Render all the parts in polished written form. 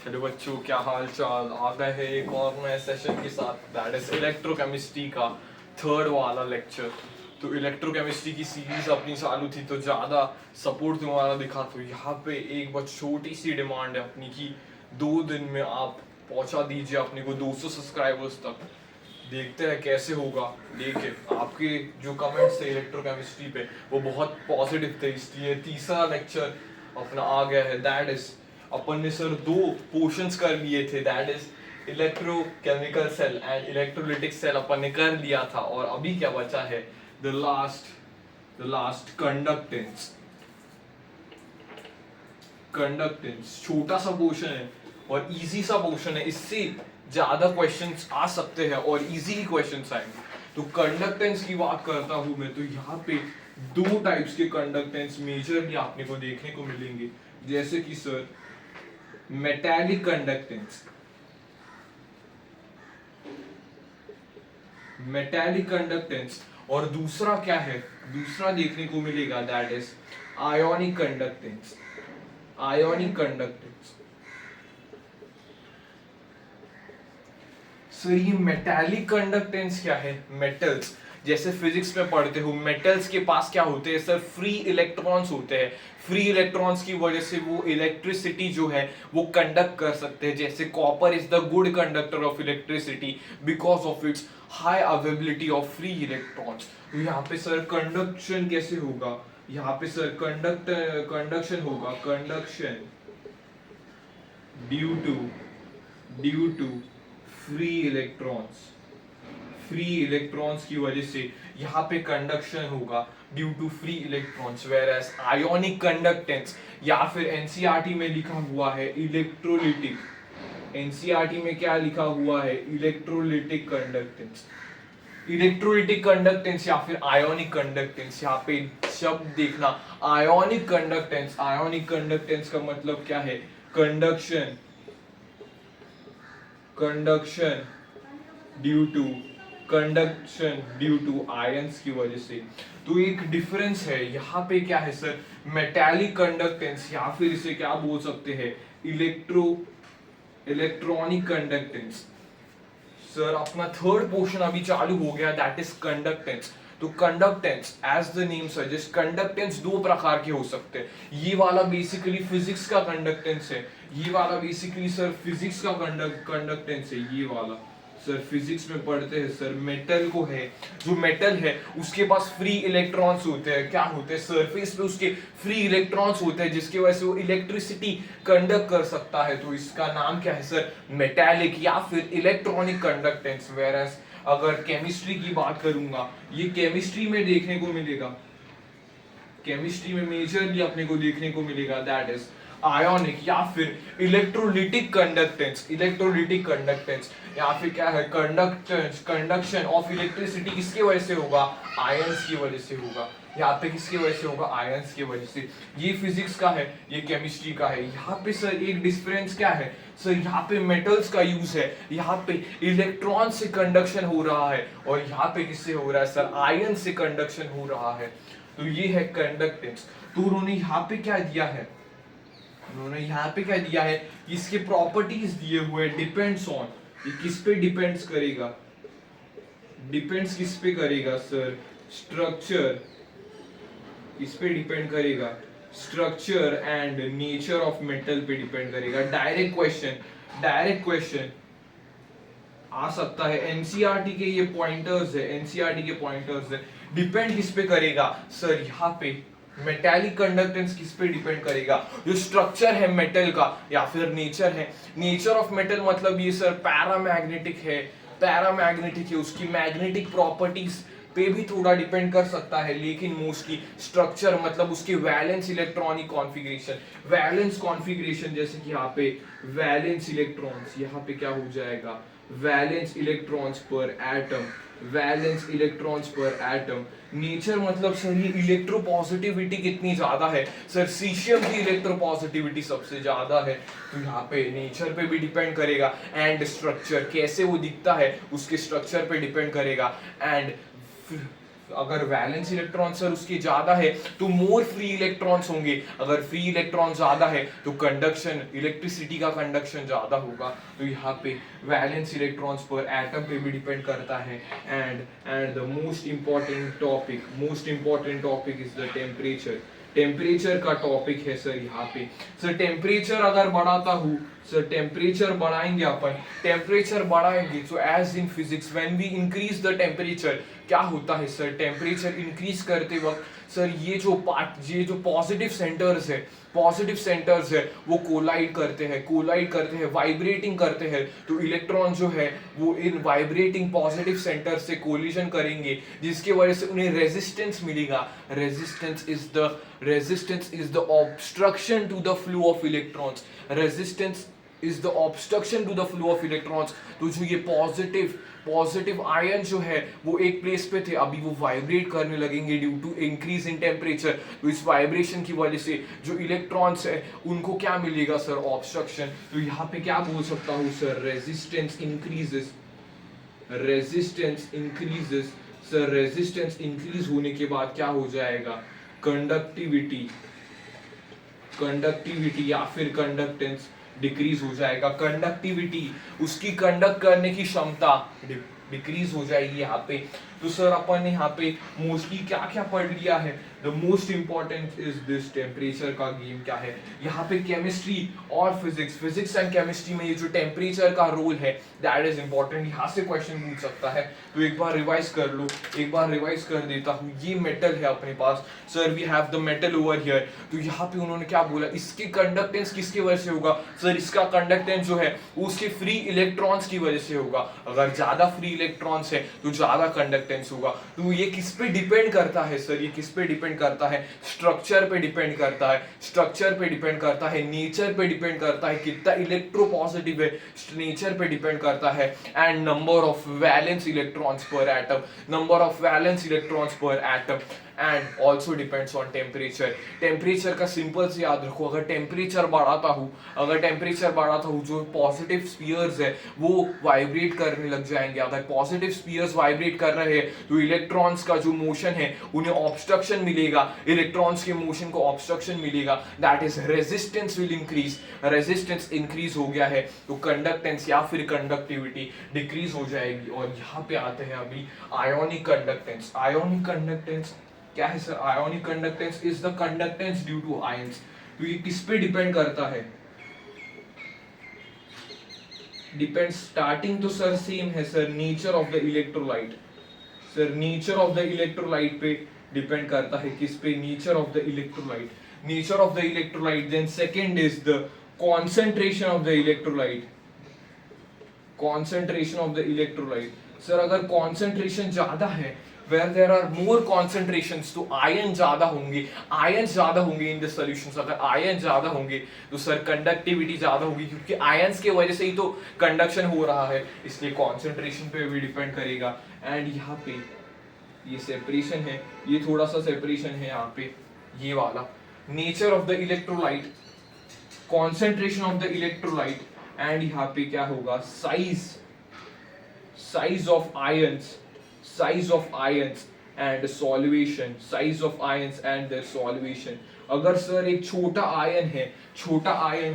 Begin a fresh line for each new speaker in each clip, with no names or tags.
Hello बच्चों, क्या हाल चाल। आ गए हैं एक और नए सेशन के साथ, दैट इज इलेक्ट्रोकेमिस्ट्री का थर्ड वाला लेक्चर। तो इलेक्ट्रोकेमिस्ट्री की सीरीज अपनी चालू थी तो ज़्यादा सपोर्ट तुम्हारा दिखा, तो यहाँ पे एक बहुत छोटी सी डिमांड है अपनी की 2 दिन में आप पहुँचा दीजिए अपने को 200 सब्सक्राइबर्स तक। देखते हैं कैसे होगा, लेकिन आपके जो कमेंट्स थे इलेक्ट्रोकेमिस्ट्री पे वो बहुत पॉजिटिव थे, इसलिए तीसरा लेक्चर अपना आ गया है। दैट इज अपन ने सर 2 पोर्शंस कर लिए थे, that is electrochemical cell and electrolytic cell अपन ने कर लिया था, और अभी क्या बचा है, द लास्ट कंडक्टेंस। कंडक्टेंस छोटा सा पोर्शन है और इजी सा पोर्शन है, इससे ज्यादा क्वेश्चंस आ सकते हैं और इजी क्वेश्चंस आएंगे। तो कंडक्टेंस की बात करता हूं मैं, तो यहाँ पे 2 टाइप्स के कंडक्टेंस मेजरली आपने को देखने को मिलेंगे, जैसे कि sir metallic conductance. Metallic conductance और दूसरा क्या है, दूसरा देखने को मिलेगा that is ionic conductance. Ionic conductance sir, ये मेटालिक कंडक्टेंस क्या है, मेटल्स जैसे फिजिक्स में पढ़ते हो, मेटल्स के पास क्या होते हैं सर, फ्री इलेक्ट्रॉन्स होते हैं। फ्री इलेक्ट्रॉन्स की वजह से वो इलेक्ट्रिसिटी जो है वो कंडक्ट कर सकते हैं। जैसे copper is the good conductor of electricity because of its high availability of free electrons. तो यहाँ पे सर कंडक्शन कैसे होगा, यहाँ पे सर कंडक्शन होगा, conduction due to free electrons. Free electrons की वजह से यहाँ पे कंडक्शन होगा due to free electrons. Whereas ionic conductance या फिर एनसीईआरटी में लिखा हुआ है इलेक्ट्रोलिटिक। एनसीईआरटी में क्या लिखा हुआ है, इलेक्ट्रोलिटिक कंडक्टेंस। इलेक्ट्रोलिटिक कंडक्टेंस या फिर आयोनिक कंडक्टेंस, यहाँ पे शब्द देखना, आयोनिक कंडक्टेंस। आयोनिक कंडक्टेंस का मतलब क्या है, कंडक्शन ड्यू टू आयंस की वजह से। तो एक डिफरेंस है यहाँ पे, क्या है सर, मेटालिक कंडक्टेंस या फिर इसे क्या बोल सकते हैं, इलेक्ट्रॉनिक कंडक्टेंस। सर अपना थर्ड पोर्शन अभी चालू हो गया, दैट इज कंडक्टेंस। तो conductance as the name suggest, conductance 2 प्रकार के हो सकते हैं। ये वाला बेसिकली फिजिक्स का कंडक्टेंस है, ये वाला बेसिकली सर फिजिक्स का कंडक्टेंस है। ये वाला सर फिजिक्स में पढ़ते हैं सर, मेटल को है, जो मेटल है उसके पास फ्री इलेक्ट्रॉन्स होते हैं। क्या होते हैं, सरफेस पे उसके फ्री इलेक्ट्रॉन्स होते हैं जिसकी वजह से वो इलेक्ट्रिसिटी कंडक्ट कर सकता है। तो इसका नाम क्या है सर, मेटालिक या फिर इलेक्ट्रॉनिक कंडक्टेंस। वेयरएज अगर केमिस्ट्री की बात करूंगा, ये केमिस्ट्री में देखने को मिलेगा, केमिस्ट्री में मेजरली अपने को देखने को मिलेगा, दैट इज आयोनिक या फिर इलेक्ट्रोलिटिक कंडक्टेंस। इलेक्ट्रोलिटिक कंडक्टेंस या फिर क्या है, कंडक्शन ऑफ इलेक्ट्रिसिटी किसकी वजह से होगा, आयंस की वजह से होगा। यहाँ पे किसकी वजह से होगा, आयंस की वजह से। ये फिजिक्स का है, ये केमिस्ट्री का है। यहाँ पे सर एक डिफरेंस क्या है सर, यहाँ पे मेटल्स का यूज है, यहाँ पे इलेक्ट्रॉन से कंडक्शन हो रहा है, और यहाँ पे किससे हो रहा है सर, आयन से कंडक्शन हो रहा है। तो ये है कंडक्टेंस। तो उन्होंने यहाँ पे क्या दिया है, उन्होंने यहाँ पे क्या दिया है, इसके प्रॉपर्टीज दिए हुए, डिपेंड्स ऑन, ये किस पे डिपेंड्स करेगा, डिपेंड्स किस पे करेगा सर, स्ट्रक्चर, किस पे डिपेंड करेगा, structure and nature of metal पे डिपेंड करेगा। डायरेक्ट क्वेश्चन आ सकता है, एनसीईआरटी के ये पॉइंटर्स है, एनसीईआरटी के पॉइंटर्स है। डिपेंड किस पे करेगा सर, यहाँ पे मेटालिक कंडक्टेंस किस पे डिपेंड करेगा, जो स्ट्रक्चर है मेटल का या फिर नेचर है। नेचर ऑफ मेटल मतलब ये सर पैरामैग्नेटिक है, पैरामैग्नेटिक है, उसकी मैग्नेटिक प्रॉपर्टीज पे भी थोड़ा डिपेंड कर सकता है, लेकिन मोस्टली स्ट्रक्चर मतलब उसके valence electronic configuration. Valence configuration जैसे कि यहाँ पे वैलेंस इलेक्ट्रॉन्स, यहाँ पे क्या हो जाएगा, valence electrons per atom, valence electrons per atom. Nature मतलब सर ये इलेक्ट्रोपॉजिटिविटी कितनी ज्यादा है सर, सीशियम की इलेक्ट्रोपॉजिटिविटी सबसे ज्यादा है। तो यहाँ पे नेचर पे भी डिपेंड करेगा, एंड स्ट्रक्चर कैसे वो दिखता है उसके स्ट्रक्चर पे डिपेंड करेगा, एंड अगर वैलेंस इलेक्ट्रॉन सर उसके ज्यादा है तो मोर फ्री इलेक्ट्रॉन्स होंगे, अगर फ्री इलेक्ट्रॉन ज्यादा है तो कंडक्शन, इलेक्ट्रिसिटी का कंडक्शन ज्यादा होगा। तो यहाँ पे वैलेंस इलेक्ट्रॉन्स पर एटम पे भी डिपेंड करता है। And the most important topic is the temperature. Temperature का टॉपिक है सर यहाँ पे। सर टेम्परेचर अगर बढ़ाता हूँ, सर टेम्परेचर बढ़ाएंगे अपन, टेम्परेचर बढ़ाएंगे तो as in physics when we increase the temperature क्या होता है सर, टेम्परेचर इंक्रीज करते वक्त सर ये जो पॉजिटिव सेंटर्स है वो कोलाइड करते हैं, वाइब्रेटिंग करते हैं। तो इलेक्ट्रॉन जो है वो इन वाइब्रेटिंग पॉजिटिव सेंटर से कोलिजन करेंगे, जिसकी वजह से उन्हें रेजिस्टेंस मिलेगा। Resistance is the obstruction to the flow of electrons. Resistance is the obstruction to the flow of electrons. तो जो ये पॉजिटिव आयन जो है वो एक प्लेस पे थे, अभी वो वाइब्रेट करने लगेंगे due to increase in temperature. तो इस वाइब्रेशन की वजह से जो इलेक्ट्रॉन्स है उनको क्या मिलेगा सर, ऑब्स्ट्रक्शन। तो यहाँ पे क्या बोल सकता हूँ sir, resistance increases. Sir resistance increase होने के बाद क्या हो जाएगा, कंडक्टिविटी या फिर कंडक्टेंस डिक्रीज हो जाएगा। कंडक्टिविटी, उसकी कंडक्ट करने की क्षमता डिक्रीज हो जाएगी यहाँ पे। तो सर अपन ने यहाँ पे मोस्टली क्या क्या पढ़ लिया है, the most important is this, temperature का गेम क्या है यहाँ पे, केमिस्ट्री और फिजिक्स एंड केमिस्ट्री में ये जो टेम्परेचर का रोल है दैट इज इंपॉर्टेंट। यहाँ से क्वेश्चन पूछ सकता है, तो एक बार रिवाइज कर लो, एक बार रिवाइज कर देता हूँ। ये मेटल है अपने पास sir, we have the metal over here. तो यहाँ पे उन्होंने क्या बोला, इसकी कंडक्टेंस किसकी वजह से होगा सर, इसका कंडक्टेंस जो है उसके फ्री इलेक्ट्रॉन्स की वजह से होगा। अगर ज्यादा फ्री इलेक्ट्रॉन्स है तो ज्यादा कंडक्टेंस होगा। तो ये किस पे डिपेंड करता है सर, ये किस पे डिपेंड करता है, स्ट्रक्चर पे डिपेंड करता है, नेचर पे डिपेंड करता है, कितना इलेक्ट्रोपॉजिटिव है नेचर पे डिपेंड करता है, and number of valence electrons per atom, and also depends on temperature. Temperature का सिंपल से याद रखो, अगर टेम्परेचर बढ़ाता हूँ जो पॉजिटिव स्फीयर्स है वो वाइब्रेट करने लग जाएंगे। अगर पॉजिटिव स्फीयर्स वाइब्रेट कर रहे हैं तो इलेक्ट्रॉन्स का जो मोशन है उन्हें ऑब्स्ट्रक्शन मिलेगा, इलेक्ट्रॉन्स के मोशन को ऑब्स्ट्रक्शन मिलेगा, that is resistance will increase. Resistance increase हो गया है तो कंडक्टेंस या फिर कंडक्टिविटी डिक्रीज हो जाएगी। और यहाँ पे आते हैं अभी आयोनिक कंडक्टेंस क्या है sir, ionic conductance is the conductance due to ions. तो ये किस पे डिपेंड करता है, डिपेंड, स्टार्टिंग तो सर सेम है sir, nature of the electrolyte. Sir nature of the electrolyte पे डिपेंड करता है, किस पे, nature of the electrolyte. Then second is the concentration of the electrolyte. Sir अगर कॉन्सेंट्रेशन ज्यादा है, where there are more concentrations, तो आयन ज्यादा होंगे इन द सॉल्यूशंस। अगर आयन ज्यादा होंगे तो सर कंडक्टिविटी ज्यादा होगी, क्योंकि आयंस के वजह से ही तो कंडक्शन हो रहा है, इसलिए कॉन्सेंट्रेशन पे भी डिपेंड करेगा। एंड यहाँ पे ये सेपरेशन है, ये थोड़ा सा सेपरेशन है यहाँ पे, ये वाला nature of the electrolyte, concentration of the electrolyte, and यहाँ पे क्या होगा, size of ions and solvation, and their solvation. अगर सर एक छोटा आयन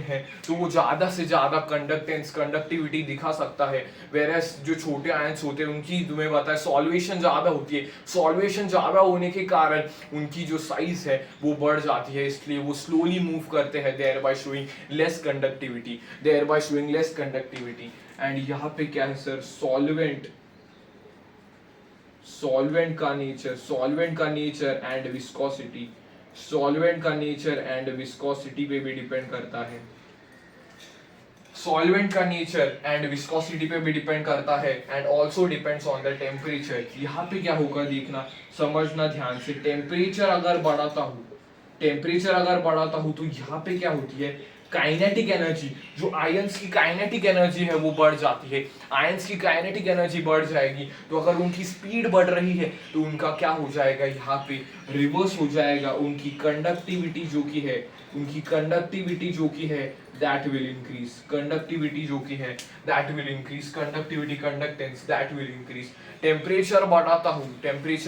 है तो वो ज्यादा से ज्यादा कंडक्टिविटी दिखा सकता है, वेरएस जो छोटे आयंस होते हैं उनकी तुम्हें पता है सॉल्वेशन ज्यादा होती है। सॉल्वेशन ज्यादा होने के कारण उनकी जो साइज है वो बढ़ जाती है, इसलिए वो स्लोली मूव करते हैं, thereby showing less conductivity. And यहाँ पे क्या है सर, सॉल्वेंट का नेचर एंड विस्कोसिटी पे भी डिपेंड करता है। सॉल्वेंट का नेचर एंड विस्कोसिटी पे भी डिपेंड करता है, and also depends on the temperature. यहाँ पे क्या होगा देखना, समझना ध्यान से। टेम्परेचर अगर बढ़ाता हूँ तो यहाँ पे क्या होती है, काइनेटिक एनर्जी, जो आयंस की काइनेटिक एनर्जी है वो बढ़ जाती है। आयंस की काइनेटिक एनर्जी बढ़ जाएगी तो अगर उनकी स्पीड बढ़ रही है तो उनका क्या हो जाएगा, यहाँ पे रिवर्स हो जाएगा। उनकी कंडक्टिविटी जो की है that will increase. Conductivity जो कि है that will increase. Conductivity, conductance that will increase. Temperature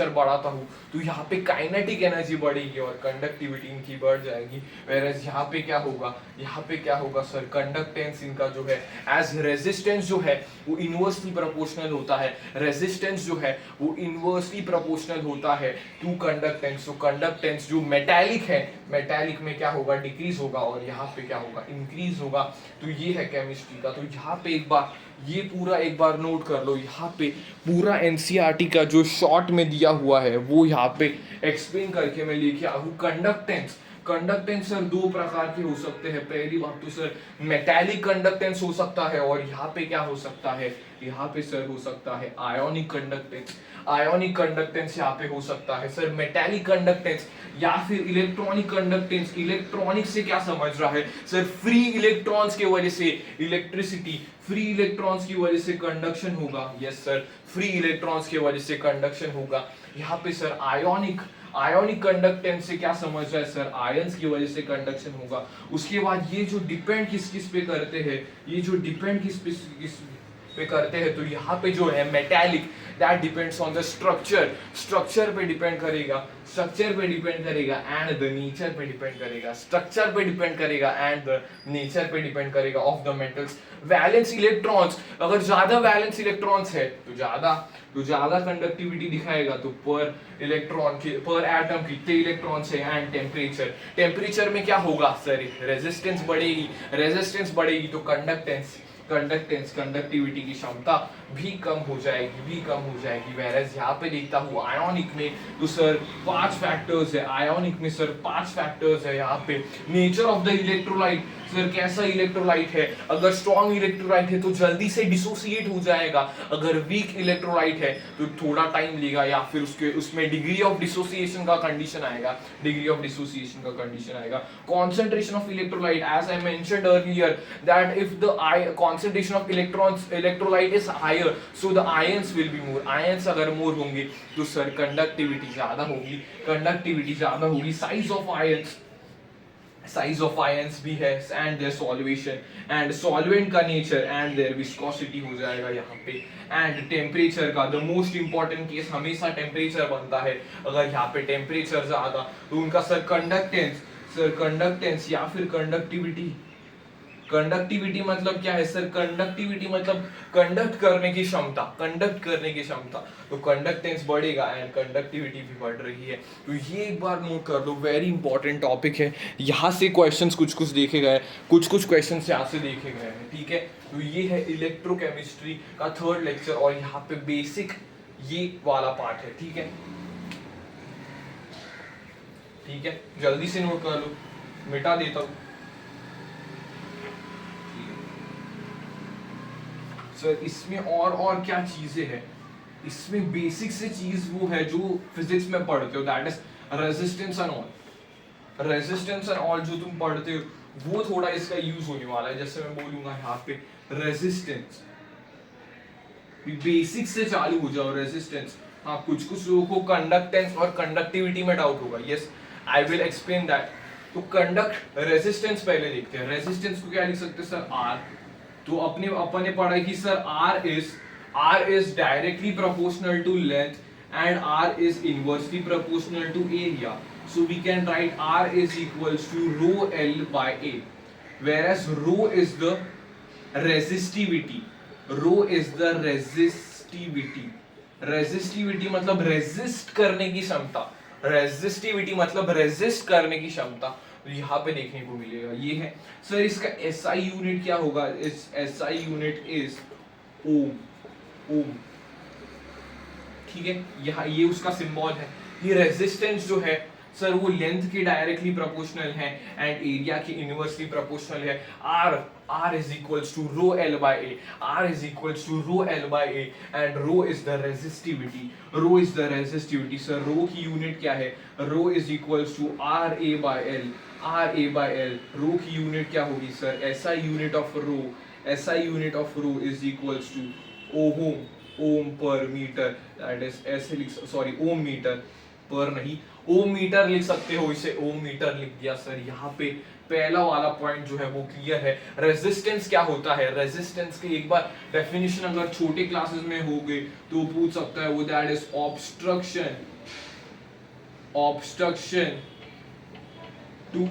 बढ़ाता हूँ तो यहाँ पे काइनेटिक एनर्जी बढ़ेगी और कंडक्टिविटी इनकी बढ़ जाएगी. Whereas यहाँ पे क्या होगा सर, कंडक्टेंस इनका जो है एज रेजिस्टेंस जो है वो इनवर्सली प्रोपोर्शनल होता है. रेजिस्टेंस जो है वो इनवर्सली प्रोपोर्शनल होता है टू कंडक्टेंस. तो कंडक्टेंस जो मेटालिक है, मेटालिक में क्या होगा, डिक्रीज होगा और यहाँ पे क्या होगा, इंक्रीज होगा. तो ये है केमिस्ट्री का. तो यहाँ पे ये पूरा एक बार नोट कर लो. यहाँ पे पूरा एनसीईआरटी का जो शॉर्ट में दिया हुआ है वो यहाँ पे एक्सप्लेन करके मैं लेके आया हूँ. कंडक्टेंस सर दो प्रकार के हो सकते हैं. पहली बात तो सर मेटालिक कंडक्टेंस हो सकता है और यहाँ पे क्या हो सकता है, यहाँ पे सर हो सकता है आयोनिक कंडक्टेंस. आयोनिक कंडक्टेंस यहाँ पे हो सकता है सर मेटालिक कंडक्टेंस या फिर इलेक्ट्रॉनिक कंडक्टेंस. इलेक्ट्रॉनिक से क्या समझ रहा है सर, फ्री इलेक्ट्रॉन्स की वजह से इलेक्ट्रिसिटी, फ्री इलेक्ट्रॉन्स की वजह से कंडक्शन होगा. यस सर, फ्री इलेक्ट्रॉन्स की वजह से कंडक्शन होगा. यहाँ पे सर आयोनिक कंडक्टेंस से क्या समझ रहा है सर, आयंस की वजह से कंडक्शन होगा. उसके बाद ये जो डिपेंड किस पे करते हैं, ये जो डिपेंड किस पे करते हैं, तो यहाँ पे जो है metallic that depends on the structure पे डिपेंड करेगा एंड द नेचर पे डिपेंड करेगा. स्ट्रक्चर पे डिपेंड करेगा एंड द नेचर पे डिपेंड करेगा of the metals. Valence electrons, अगर ज्यादा वैलेंस इलेक्ट्रॉन्स है तो ज्यादा कंडक्टिविटी दिखाएगा. तो पर इलेक्ट्रॉन के, पर एटम कितने इलेक्ट्रॉन्स है. एंड टेम्परेचर में क्या होगा सर, रेजिस्टेंस बढ़ेगी तो कंडक्टिविटी की क्षमता भी कम हो जाएगी. whereas यहाँ पे देखता हूँ आयोनिक में तो सर 5 फैक्टर्स है. आयोनिक में सर 5 फैक्टर्स है. यहाँ पे nature of the electrolyte, sir कैसा इलेक्ट्रोलाइट है. अगर स्ट्रॉन्ग इलेक्ट्रोलाइट है तो जल्दी से डिसोसिएट हो जाएगा. अगर वीक इलेक्ट्रोलाइट है तो थोड़ा टाइम लेगा या फिर उसमें डिग्री ऑफ डिसोसिएशन का कंडीशन आएगा. Concentration of electrolyte, as I mentioned earlier, that if the concentration of electrolyte is higher, so the ions will be more. Ions अगर more होंगे तो सर कंडक्टिविटी ज्यादा होगी. Size of ions भी है and their solution and solvent का nature and their viscosity हो जाएगा यहाँ पे. and temperature का the most important case हमेशा temperature बनता है. अगर यहाँ पे temperature ज्यादा तो उनका सर कंडक्टेंस या फिर कंडक्टिविटी मतलब क्या है सर, कंडक्टिविटी मतलब कंडक्ट करने की क्षमता. तो कंडक्टेंस बढ़ेगा एंड कंडक्टिविटी भी बढ़ रही है. तो ये एक बार नोट कर लो, वेरी इंपॉर्टेंट टॉपिक है. यहाँ से क्वेश्चंस कुछ देखे गए, कुछ क्वेश्चंस यहाँ से देखे गए हैं. ठीक है, तो ये है इलेक्ट्रोकेमिस्ट्री का 3rd लेक्चर और यहाँ पे बेसिक ये वाला पार्ट है. ठीक है, जल्दी से नोट कर लो, मिटा देता हूँ. सर इसमें और क्या चीजें हैं, इसमें बेसिक से चीज वो है जो फिजिक्स में पढ़ते हो, that is resistance and all जो तुम पढ़ते हो वो थोड़ा इसका यूज होने वाला है. जैसे मैं बोलूंगा यहाँ पे रेजिस्टेंस, बेसिक से चालू हो जाओ. रेजिस्टेंस, हाँ कुछ लोगों को कंडक्टेंस और कंडक्टिविटी में डाउट होगा. Yes, I will explain that. तो रेजिस्टेंस पहले देखते हैं. रेजिस्टेंस को क्या लिख सकते हैं सर, आर. तो अपने पढ़ा कि sir R is directly proportional to length and R is inversely proportional to area. So we can write R is equals to rho L by A. Whereas rho is the resistivity. Resistivity मतलब resist करने की क्षमता. तो यहाँ पे देखने को मिलेगा. ये है सर इसका SI यूनिट क्या होगा. SI यूनिट इज ओम. ठीक है, यहाँ ये उसका सिंबल है. ये रेजिस्टेंस जो है सर वो लेंथ के डायरेक्टली प्रोपोर्शनल है एंड एरिया के इनवर्सली प्रोपोर्शनल है. R is equals to rho L by A. And rho is the resistivity. Sir rho की यूनिट क्या है, rho is equals to RA by L. rho की unit क्या होगी sir, SI unit of rho is equals to ohm per meter. That is ohm meter पर नहीं, ओम metre लिख सकते हो, इसे ओम मीटर लिख दिया सर. यहाँ पे पहला वाला पॉइंट जो है वो क्लियर है। रेजिस्टेंस क्या होता है, रेजिस्टेंस की एक बार डेफिनेशन अगर छोटे क्लासेस में हो गई तो पूछ सकता है वो, that is obstruction, obstruction to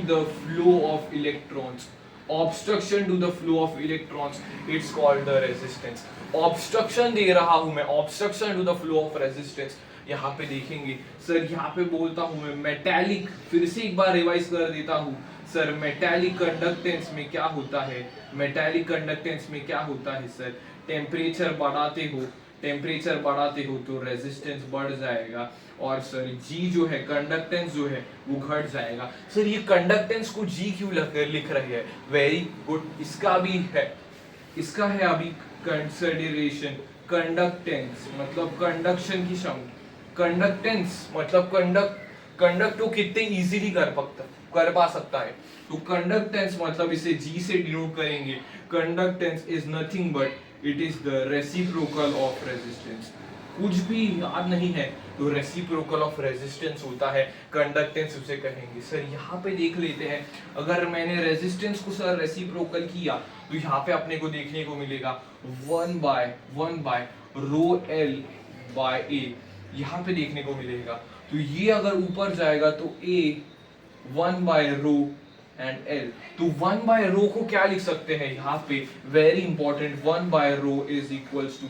the flow of electrons, obstruction to the flow of electrons, it's called the resistance। obstruction दे रहा हूं मैं, obstruction to the flow of resistance, यहाँ पे देखेंगे सर, यहाँ पे बोलता हूं मैं मेटालिक, फिर से एक बार रिवाइज कर देता हूं सर, मेटालिक कंडक्टेंस में क्या होता है, मेटालिक कंडक्टेंस में क्या होता है सर, टेम्परेचर बढ़ाते हो तो रेजिस्टेंस बढ़ जाएगा, और सर जी जो है कंडक्टेंस जो है वो घट जाएगा। सर ये कंडक्टेंस को जी क्यों लिख रहे हैं, वेरी गुड, इसका भी है, इसका है अभी कंसिडरेशन। कंडक्टेंस मतलब कंडक्शन की क्षमता, कंडक्टेंस मतलब कंडक्ट को कितने इजीली कर पा सकता है, तो कंडक्टेंस मतलब इसे जी से डिनोट करेंगे। Conductance is nothing but it is the reciprocal of resistance. कुछ भी याद नहीं है तो रेसिप्रोकल ऑफ रेजिस्टेंस होता है, कंडक्टेंस उसे कहेंगे। सर यहाँ पे देख लेते हैं, अगर मैंने रेजिस्टेंस को सर रेसिप्रोकल किया तो यहाँ पे अपने को देखने को मिलेगा 1/1 रो एल बाय ए, यहाँ पे देखने को मिलेगा। तो ये अगर ऊपर जाएगा तो ए 1/रो एंड एल, तो 1/रो को क्या लिख सकते हैं यहाँ पे, वेरी इंपॉर्टेंट, 1/रो इज इक्वल्स टू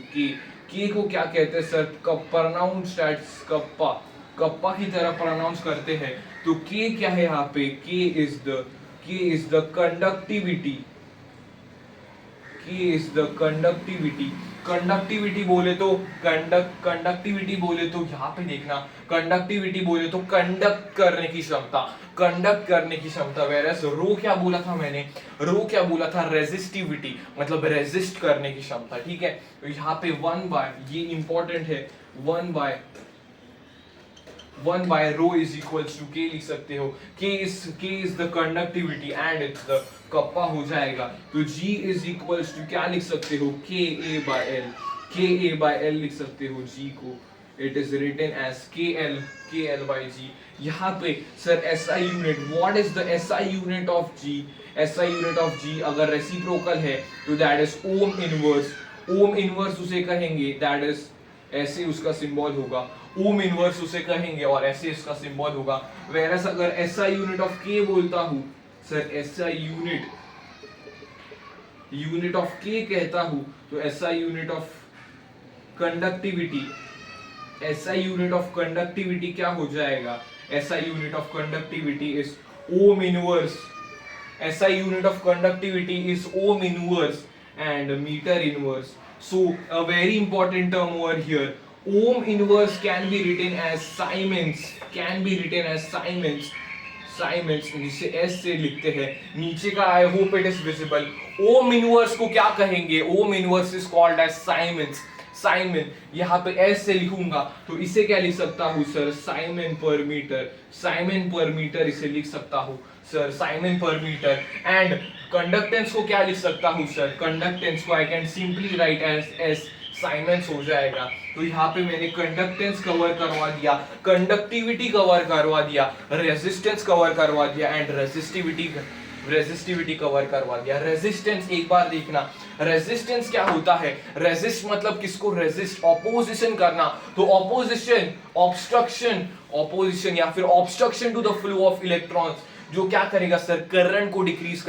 के को क्या कहते हैं sir, pronounce as kappa, kappa की तरह प्रोनाउंस करते हैं, तो के क्या है यहाँ पे, के इज द कंडक्टिविटी, के इज द कंडक्टिविटी। कंडक्टिविटी बोले तो कंडक्टिविटी बोले तो यहाँ पे देखना, कंडक्टिविटी बोले तो कंडक्ट करने की क्षमता, कंडक्ट करने की क्षमता। वेरस रो क्या बोला था मैंने, रो क्या बोला था, रेजिस्टिविटी मतलब रेजिस्ट करने की क्षमता, ठीक है। तो यहाँ पे 1/, ये इंपॉर्टेंट है, 1/1 रो इज इक्वल्स टू के लिख सकते हो, के is the conductivity and it's the kappa हो जाएगा। तो G इज इक्वल्स टू क्या लिख सकते हो, KA बाय एल लिख सकते हो G को, it is written as KL by G। यहाँ पे sir SI unit, what is the SI unit of G, SI unit of G अगर रेसिप्रोकल है तो that is ohm inverse, ohm inverse उसे कहेंगे, दैट इज ऐसे उसका सिंबल होगा, ओम इनवर्स उसे कहेंगे और ऐसे इसका सिंबल होगा। वेरस अगर SI यूनिट ऑफ K बोलता हूं sir, SI unit of K कहता हूं तो SI unit of conductivity, SI unit of conductivity क्या हो जाएगा, SI unit of conductivity is ohm inverse, SI unit of conductivity is ohm inverse and meter inverse. So a very important term over here, ohm inverse can be written as Siemens, Siemens जिसे S से लिखते हैं, नीचे का I hope it is visible। ohm inverse को क्या कहेंगे, ohm inverse is called as Siemens, Simon, यहाँ पे S से लिखूंगा तो इसे क्या लिख सकता हूँ सर, साइमन पर मीटर इसे लिख सकता हूँ sir, siemens per metre. And conductance को क्या लिख सकता हूँ सर, कंडक्टेंस को I can simply write as S siemens हो जाएगा। तो यहाँ पे मैंने कंडक्टेंस कवर करवा दिया, कंडक्टिविटी कवर करवा दिया, रेजिस्टेंस कवर करवा दिया एंड रेजिस्टिविटी कवर करवा दिया। रेजिस्टेंस एक बार देखना, रेजिस्टेंस क्या होता है, रेजिस्ट मतलब किसको रेजिस्ट, ऑपोजिशन करना, तो ऑपोजिशन, ऑपोजिशन या फिर obstruction to the flow of electrons, जो क्या करेगा सर, करंट को डिक्रीज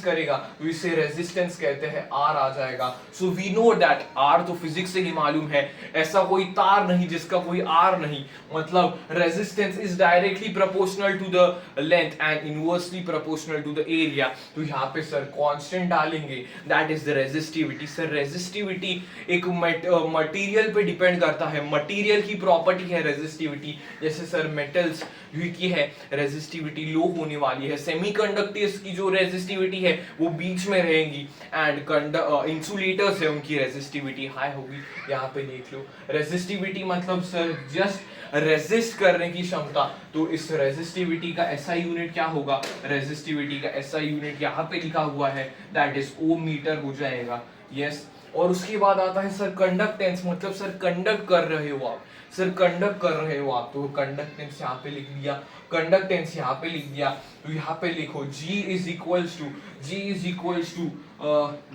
करेगा, तो इसे रेजिस्टेंस कहते हैं, आर आ जाएगा। So we know that R तो फिजिक्स से ही मालूम है, ऐसा कोई तार नहीं जिसका कोई आर नहीं, मतलब resistance is directly proportional to the length and inversely proportional to the area. तो यहाँ पे सर कांस्टेंट डालेंगे, that is the resistivity. Sir resistivity एक मटेरियल पे डिपेंड करता है, मटेरियल की प्रॉपर्टी है रेजिस्टिविटी। जैसे सर मेटल्स की है रेजिस्टिविटी लो होने वाली है, सेमीकंडक्टर्स की जो रेजिस्टिविटी है वो बीच में रहेंगी एंड इंसुलेटर्स है उनकी रेजिस्टिविटी हाई होगी। यहाँ पे देख लो, रेजिस्टिविटी मतलब सर जस्ट रेजिस्ट करने की क्षमता, तो इस रेजिस्टिविटी का SI यूनिट क्या होगा, रेजिस्टिविटी का SI यूनिट यहाँ पे लिखा हुआ है, दैट इज ओम मीटर हो जाएगा। यस, और उसके बाद आता है सर कंडक्टेंस, मतलब सर कंडक्ट कर रहे हो आप, तो कंडक्टेंस यहाँ पे लिख लिया। कंडक्टेंस यहाँ पे लिख दिया, तो यहाँ पे लिखो G is equals to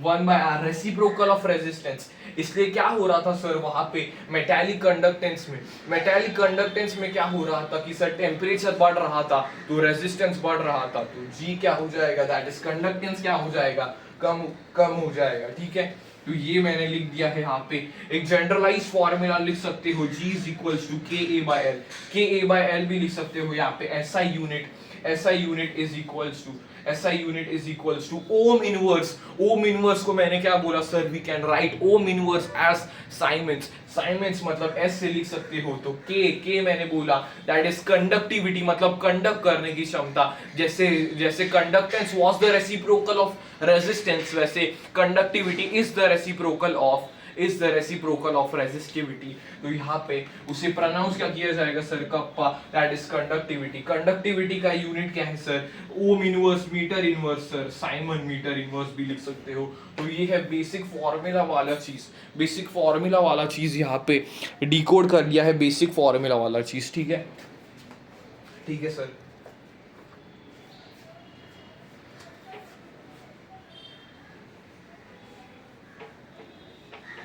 1/r reciprocal of resistance. इसलिए क्या हो रहा था सर वहां पे मेटालिक कंडक्टेंस में क्या हो रहा था कि सर टेम्परेचर बढ़ रहा था तो रेजिस्टेंस बढ़ रहा था, तो G क्या हो जाएगा, दैट इज कंडक्टेंस क्या हो जाएगा, कम हो जाएगा। ठीक है, तो ये मैंने लिख दिया है यहाँ पे। एक जनरलाइज फॉर्मूला लिख सकते हो G is equals to KA/L भी लिख सकते हो यहाँ पे। SI unit is equals to ohm inverse को मैंने क्या बोला sir, we can write ohm inverse as siemens मतलब S से लिख सकते हो। तो K मैंने बोला दैट इज कंडक्टिविटी मतलब कंडक्ट करने की क्षमता। जैसे conductance was the reciprocal of resistance, वैसे conductivity is the reciprocal of resistivity. तो यहाँ पे उसे प्रोनाउंस क्या किया जाएगा sir, kappa, that is conductivity का यूनिट क्या है sir, ohm inverse metre inverse sir, siemens metre inverse भी लिख सकते हो। तो ये है बेसिक फॉर्मूला वाला चीज यहाँ पे डिकोड कर दिया है, बेसिक फॉर्मूला वाला चीज। ठीक है सर।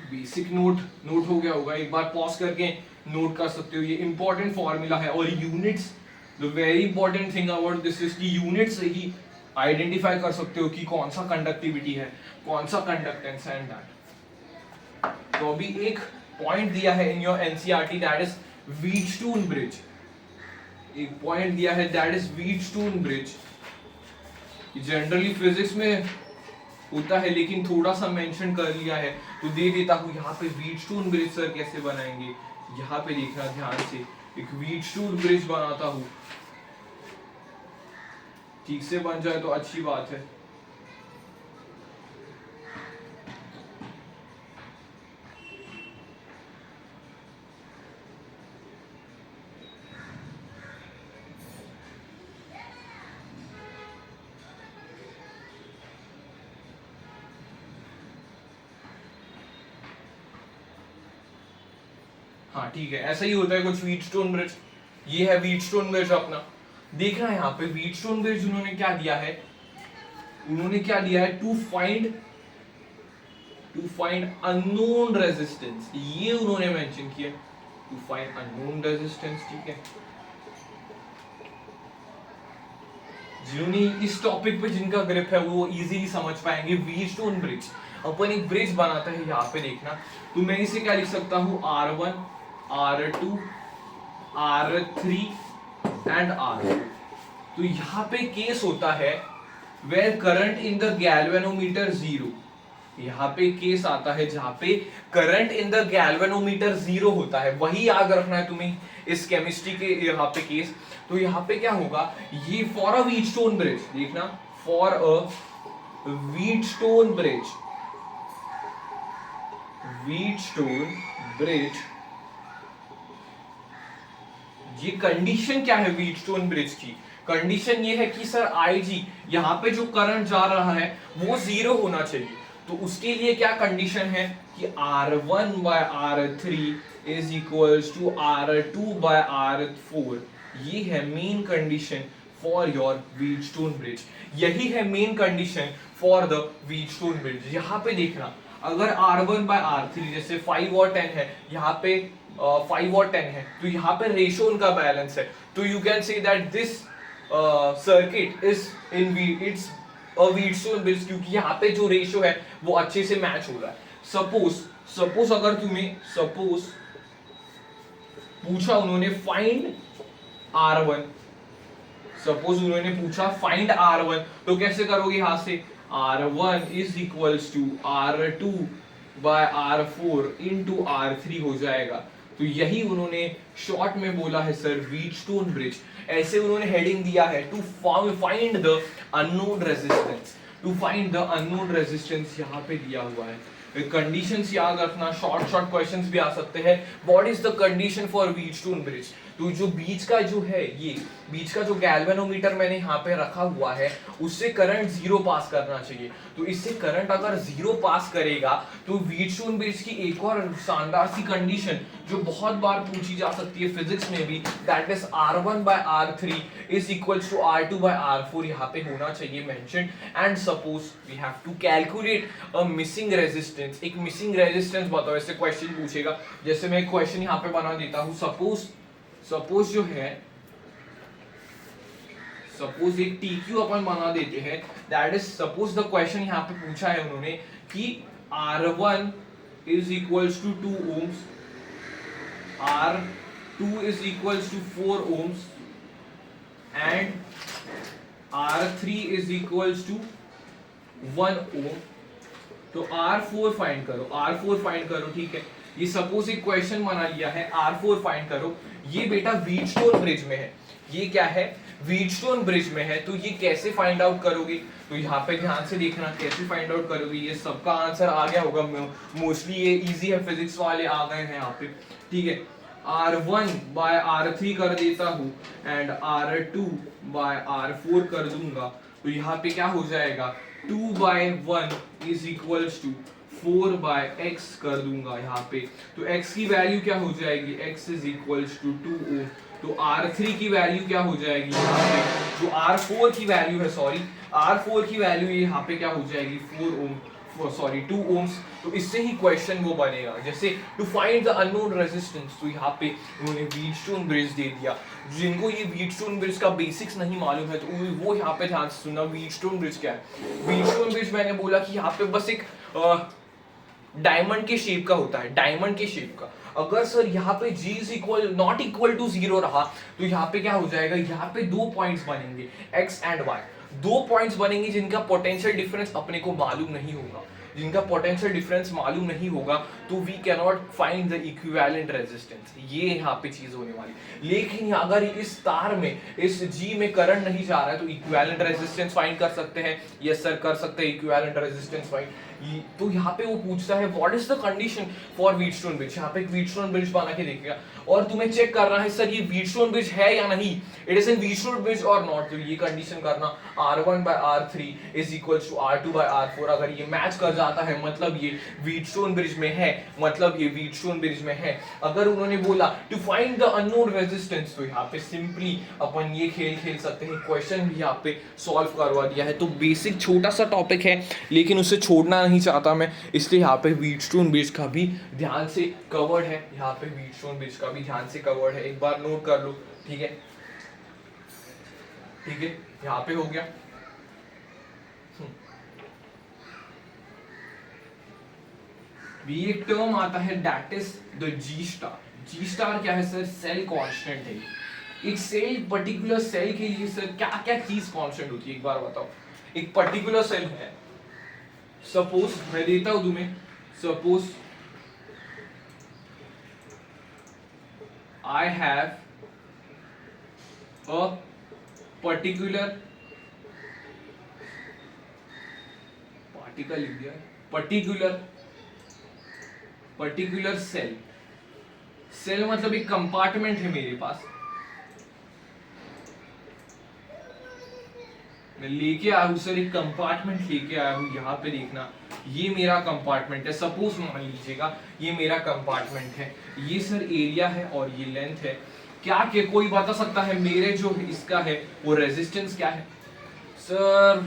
बेसिक नोट हो गया होगा, एक बार पॉज करके नोट कर सकते हो। ये इंपॉर्टेंट फॉर्मूला है और units, the very important thing about this is की यूनिट से ही आइडेंटिफाई कर सकते हो कि कौन सा कंडक्टिविटी है, कौन सा कंडक्टेंस है एंड दैट। तो अभी एक पॉइंट दिया है in your NCERT, that is Wheatstone bridge. एक पॉइंट दिया है that is Wheatstone bridge. Generally physics में होता है लेकिन थोड़ा सा मेंशन कर लिया है तो दे देता हूँ। यहाँ पे व्हीटस्टोन ब्रिज सर कैसे बनाएंगे, यहाँ पे देखना ध्यान से। एक व्हीटस्टोन ब्रिज बनाता हूँ, ठीक से बन जाए तो अच्छी बात है। हाँ ठीक है, ऐसा ही होता है कुछ व्हीटस्टोन ब्रिज। ये है व्हीटस्टोन ब्रिज अपना। देखना यहाँ पे व्हीटस्टोन ब्रिज उन्होंने क्या दिया है, टू फाइंड अननोन रेजिस्टेंस, ये उन्होंने मेंशन किया, टू फाइंड अननोन रेजिस्टेंस। ठीक है, जिन्होंने इस टॉपिक पे जिनका ग्रिप है वो इजीली समझ पाएंगे। व्हीटस्टोन ब्रिज, अपन एक ब्रिज बनाता है, यहाँ पे देखना, तो मैं इसे क्या लिख सकता हूँ, R1 R2 R3 and R4। तो यहाँ पे केस होता है where current in the galvanometer zero. यहाँ पे केस आता है जहां पे current in the galvanometer zero होता है, वही याद रखना है तुम्हें इस केमिस्ट्री के यहाँ पे केस। तो यहाँ पे क्या होगा, ये फॉर अ व्हीटस्टोन ब्रिज, देखना, फॉर अ व्हीटस्टोन ब्रिज ये कंडीशन क्या है व्हीटस्टोन ब्रिज की, कंडीशन ये है कि सर IG यहाँ पे जो करंट जा रहा है वो जीरो होना चाहिए। तो उसके लिए क्या कंडीशन है कि R1/R3 is equals to R2/R4। ये है main condition for your Wheatstone bridge, यही है main condition for the Wheatstone bridge. यहाँ पे देखना, अगर R1/R3 जैसे 5 और 10 है, यहाँ पे 5 और 10 है, तो यहाँ पे रेशियो उनका बैलेंस है। तो you can say that this circuit is in its Wheatstone bridge, क्योंकि यहाँ पे जो रेशियो है वो अच्छे से मैच हो रहा है। सपोज अगर तुम्हें पूछा उन्होंने फाइंड R1, सपोज उन्होंने पूछा फाइंड R1, तो कैसे करोगे, यहाँ से R1 is equals to R2/R4 into R3 हो जाएगा। तो यही उन्होंने शॉर्ट में बोला है सर व्हीटस्टोन ब्रिज। ऐसे उन्होंने हेडिंग दिया है, to find the unknown resistance यहाँ पे दिया हुआ है। कंडीशंस याद रखना, शॉर्ट क्वेश्चंस भी आ सकते हैं। What is the condition for Wheatstone bridge, तो जो बीच का जो है, ये बीच का जो गैल्वेनोमीटर मैंने यहाँ पे रखा हुआ है, उससे करंट 0 पास करना चाहिए। तो इससे करंट अगर 0 पास करेगा तो व्हीटस्टोन ब्रिज की एक और शानदार सी कंडीशन जो बहुत बार पूछी जा सकती है फिजिक्स में भी, that is R1/R3 is equals to R2/R4 यहाँ पे होना चाहिए mention. And suppose we have to calculate a missing resistance. एक मिसिंग रेजिस्टेंस बताओ, ऐसे क्वेश्चन पूछेगा। जैसे मैं एक क्वेश्चन यहाँ पे बना देता हूँ, सपोज जो है, सपोज एक TQ अपन बना देते हैं, that is suppose the question यहाँ पे पूछा है उन्होंने कि R1 is equals to 2 ohms, R2 is equals to 4 ohms and R3 is equals to 1 ohm। तो R4 फाइंड करो, R4 फाइंड करो, ठीक है। ये सपोज एक क्वेश्चन बना लिया है, R4 फाइंड करो। ये बेटा व्हीटस्टोन ब्रिज में है, ये क्या है, व्हीटस्टोन ब्रिज में है। तो ये कैसे फाइंड आउट करोगे, तो यहाँ पे ध्यान से देखना कैसे फाइंड आउट करोगे। ये सबका आंसर आ गया होगा, मोस्टली ये इजी है, फिजिक्स वाले आ गए हैं यहाँ पे, ठीक है। R1/R3 कर देता हूँ एंड R2/R4 कर दूंगा। तो यहाँ पे क्या हो जाएगा, 2/1 इज इक्वल्स टू 4/x कर दूंगा यहाँ पे। तो x की वैल्यू क्या हो जाएगी, x is equals to 2 ohm। तो R3 की वैल्यू क्या हो जाएगी यहाँ पे, जो R4 की वैल्यू है, सॉरी R4 की वैल्यू यहाँ पे क्या हो जाएगी, 2 ohms। तो इससे ही क्वेश्चन वो बनेगा, जैसे to find the unknown resistance. तो यहाँ पे उन्होंने व्हीटस्टोन ब्रिज दे दिया। जिनको ये व्हीटस्टोन ब्रिज का बेसिक्स नहीं मालूम है तो वो यहाँ पे ध्यान से सुनना, व्हीटस्टोन ब्रिज क्या है। व्हीटस्टोन ब्रिज मैंने बोला कि यहाँ पे बस एक डायमंड के शेप का होता है, डायमंड के शेप का। अगर सर यहाँ पे G is equal not equal to 0 रहा तो यहाँ पे क्या हो जाएगा, यहाँ पे 2 पॉइंट्स बनेंगे X एंड Y। 2 पॉइंट्स बनेंगे जिनका पोटेंशियल डिफरेंस अपने को मालूम नहीं होगा, जिनका पोटेंशियल डिफरेंस मालूम नहीं होगा तो we can not find the equivalent resistance. ये यहाँ पे चीज होने वाली। लेकिन अगर इस तार में, इस G में करंट नहीं जा रहा है तो इक्विवेलेंट रेजिस्टेंस फाइंड कर सकते हैं। यस सर कर सकते हैं इक्विवेलेंट रेजिस्टेंस फाइंड। तो यहाँ पे वो पूछता है what is the condition for Wheatstone bridge. यहाँ पे एक व्हीटस्टोन ब्रिज बना के देखेगा और तुम्हें चेक करना है सर ये व्हीटस्टोन ब्रिज है या नहीं, it is an Wheatstone bridge और नॉट। तो ये कंडीशन करना, R1/R3 is equals to R2/R4। अगर ये मैच कर जाता है मतलब ये व्हीटस्टोन ब्रिज में है, मतलब ये व्हीटस्टोन ब्रिज में है। अगर उन्होंने बोला to find the unknown resistance तो यहाँ पे सिंपली अपन ये खेल खेल सकते हैं। क्वेश्चन भी यहाँ पे सॉल्व करवा दिया है। तो बेसिक छोटा सा टॉपिक है लेकिन उसे छोड़ना नहीं चाहता मैं, इसलिए यहाँ पे व्हीटस्टोन ब्रिज का भी ध्यान से कवर्ड है, यहाँ पे व्हीटस्टोन ब्रिज का भी ध्यान से कवर्ड है। एक बार नोट कर लो, ठीक है, ठीक है, यहाँ पे हो गया। भी एक टर्म आता है that is the G star. G star क्या है सर, सेल कांस्टेंट है। एक सेल, पर्टिकुलर सेल के लिए सर क्या क्या चीज कांस्टेंट होती है एक बार बताओ। एक पर्टिकुलर सेल है, सपोज मैं देता हूं तुम्हें, suppose I have a particular particle लिख दिया, पर्टिकुलर सेल। सेल मतलब एक कंपार्टमेंट है मेरे पास, मैं लेके आया हूं सर, एक कंपार्टमेंट लेके आया हूं। यहाँ पे देखना ये मेरा कंपार्टमेंट है, सपोज मान लीजिएगा ये मेरा कंपार्टमेंट है। ये सर एरिया है और ये लेंथ है। क्या के कोई बता सकता है मेरे जो इसका है वो रेजिस्टेंस क्या है? सर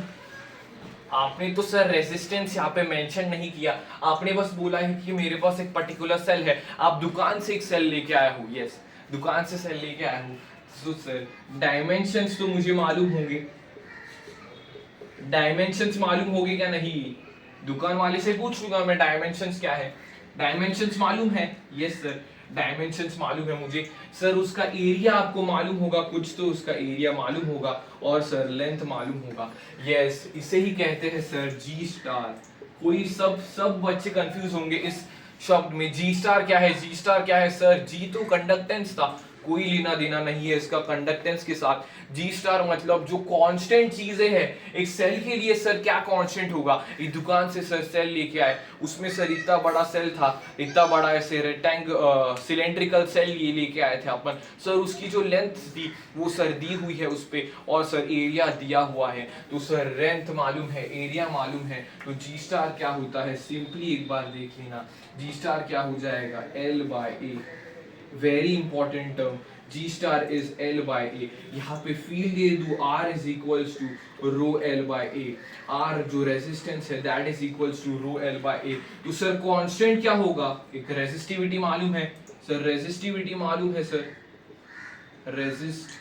आपने तो सर रेजिस्टेंस यहाँ पे मेंशन नहीं किया, आपने बस बोला है कि मेरे पास एक पर्टिकुलर सेल है। आप दुकान से एक सेल लेके आया हो, यस दुकान से सेल लेके आया हूँ। तो सर डायमेंशंस तो मुझे मालूम होंगे, डायमेंशंस मालूम होंगे क्या? नहीं, दुकान वाले से पूछ लूंगा मैं डायमेंशंस क्या है। डायमेंशंस मालूम है, यस सर डायमेंशंस मालूम है मुझे। सर उसका एरिया आपको मालूम होगा, कुछ तो उसका एरिया मालूम होगा, और सर लेंथ मालूम होगा। यस इसे ही कहते हैं सर जी स्टार। कोई सब बच्चे कंफ्यूज होंगे इस शब्द में। जी स्टार क्या है? जी स्टार क्या है सर? जी तो कंडक्टेंस था, कोई लेना देना नहीं है इसका कंडक्टेंस के साथ। जी स्टार मतलब जो कांस्टेंट चीजें हैं, एक सेल के लिए सर क्या कांस्टेंट होगा, एक दुकान से सर सेल लेके आए, उसमें सर इतना बड़ा सेल था, इतना बड़ा ऐसे सिलेंड्रिकल सेल ये लेके आए थे अपन सर, उसकी जो लेंथ थी वो सर दी हुई है उस पे, और सर एरिया दिया हुआ है, तो सर लेंथ मालूम है, एरिया मालूम है, तो जी स्टार क्या होता है, सिंपली एक बार देख लेना, जी स्टार क्या हो जाएगा, L by A. Very important term, G star is L by A. यहाँ पे फील्ड दे दू R is equals to rho L by A, R जो रेजिस्टेंस है that is equals to rho L by A. तो sir constant क्या होगा, एक रेजिस्टिविटी मालूम है सर, रेजिस्टिविटी मालूम है सर, रेजिस्ट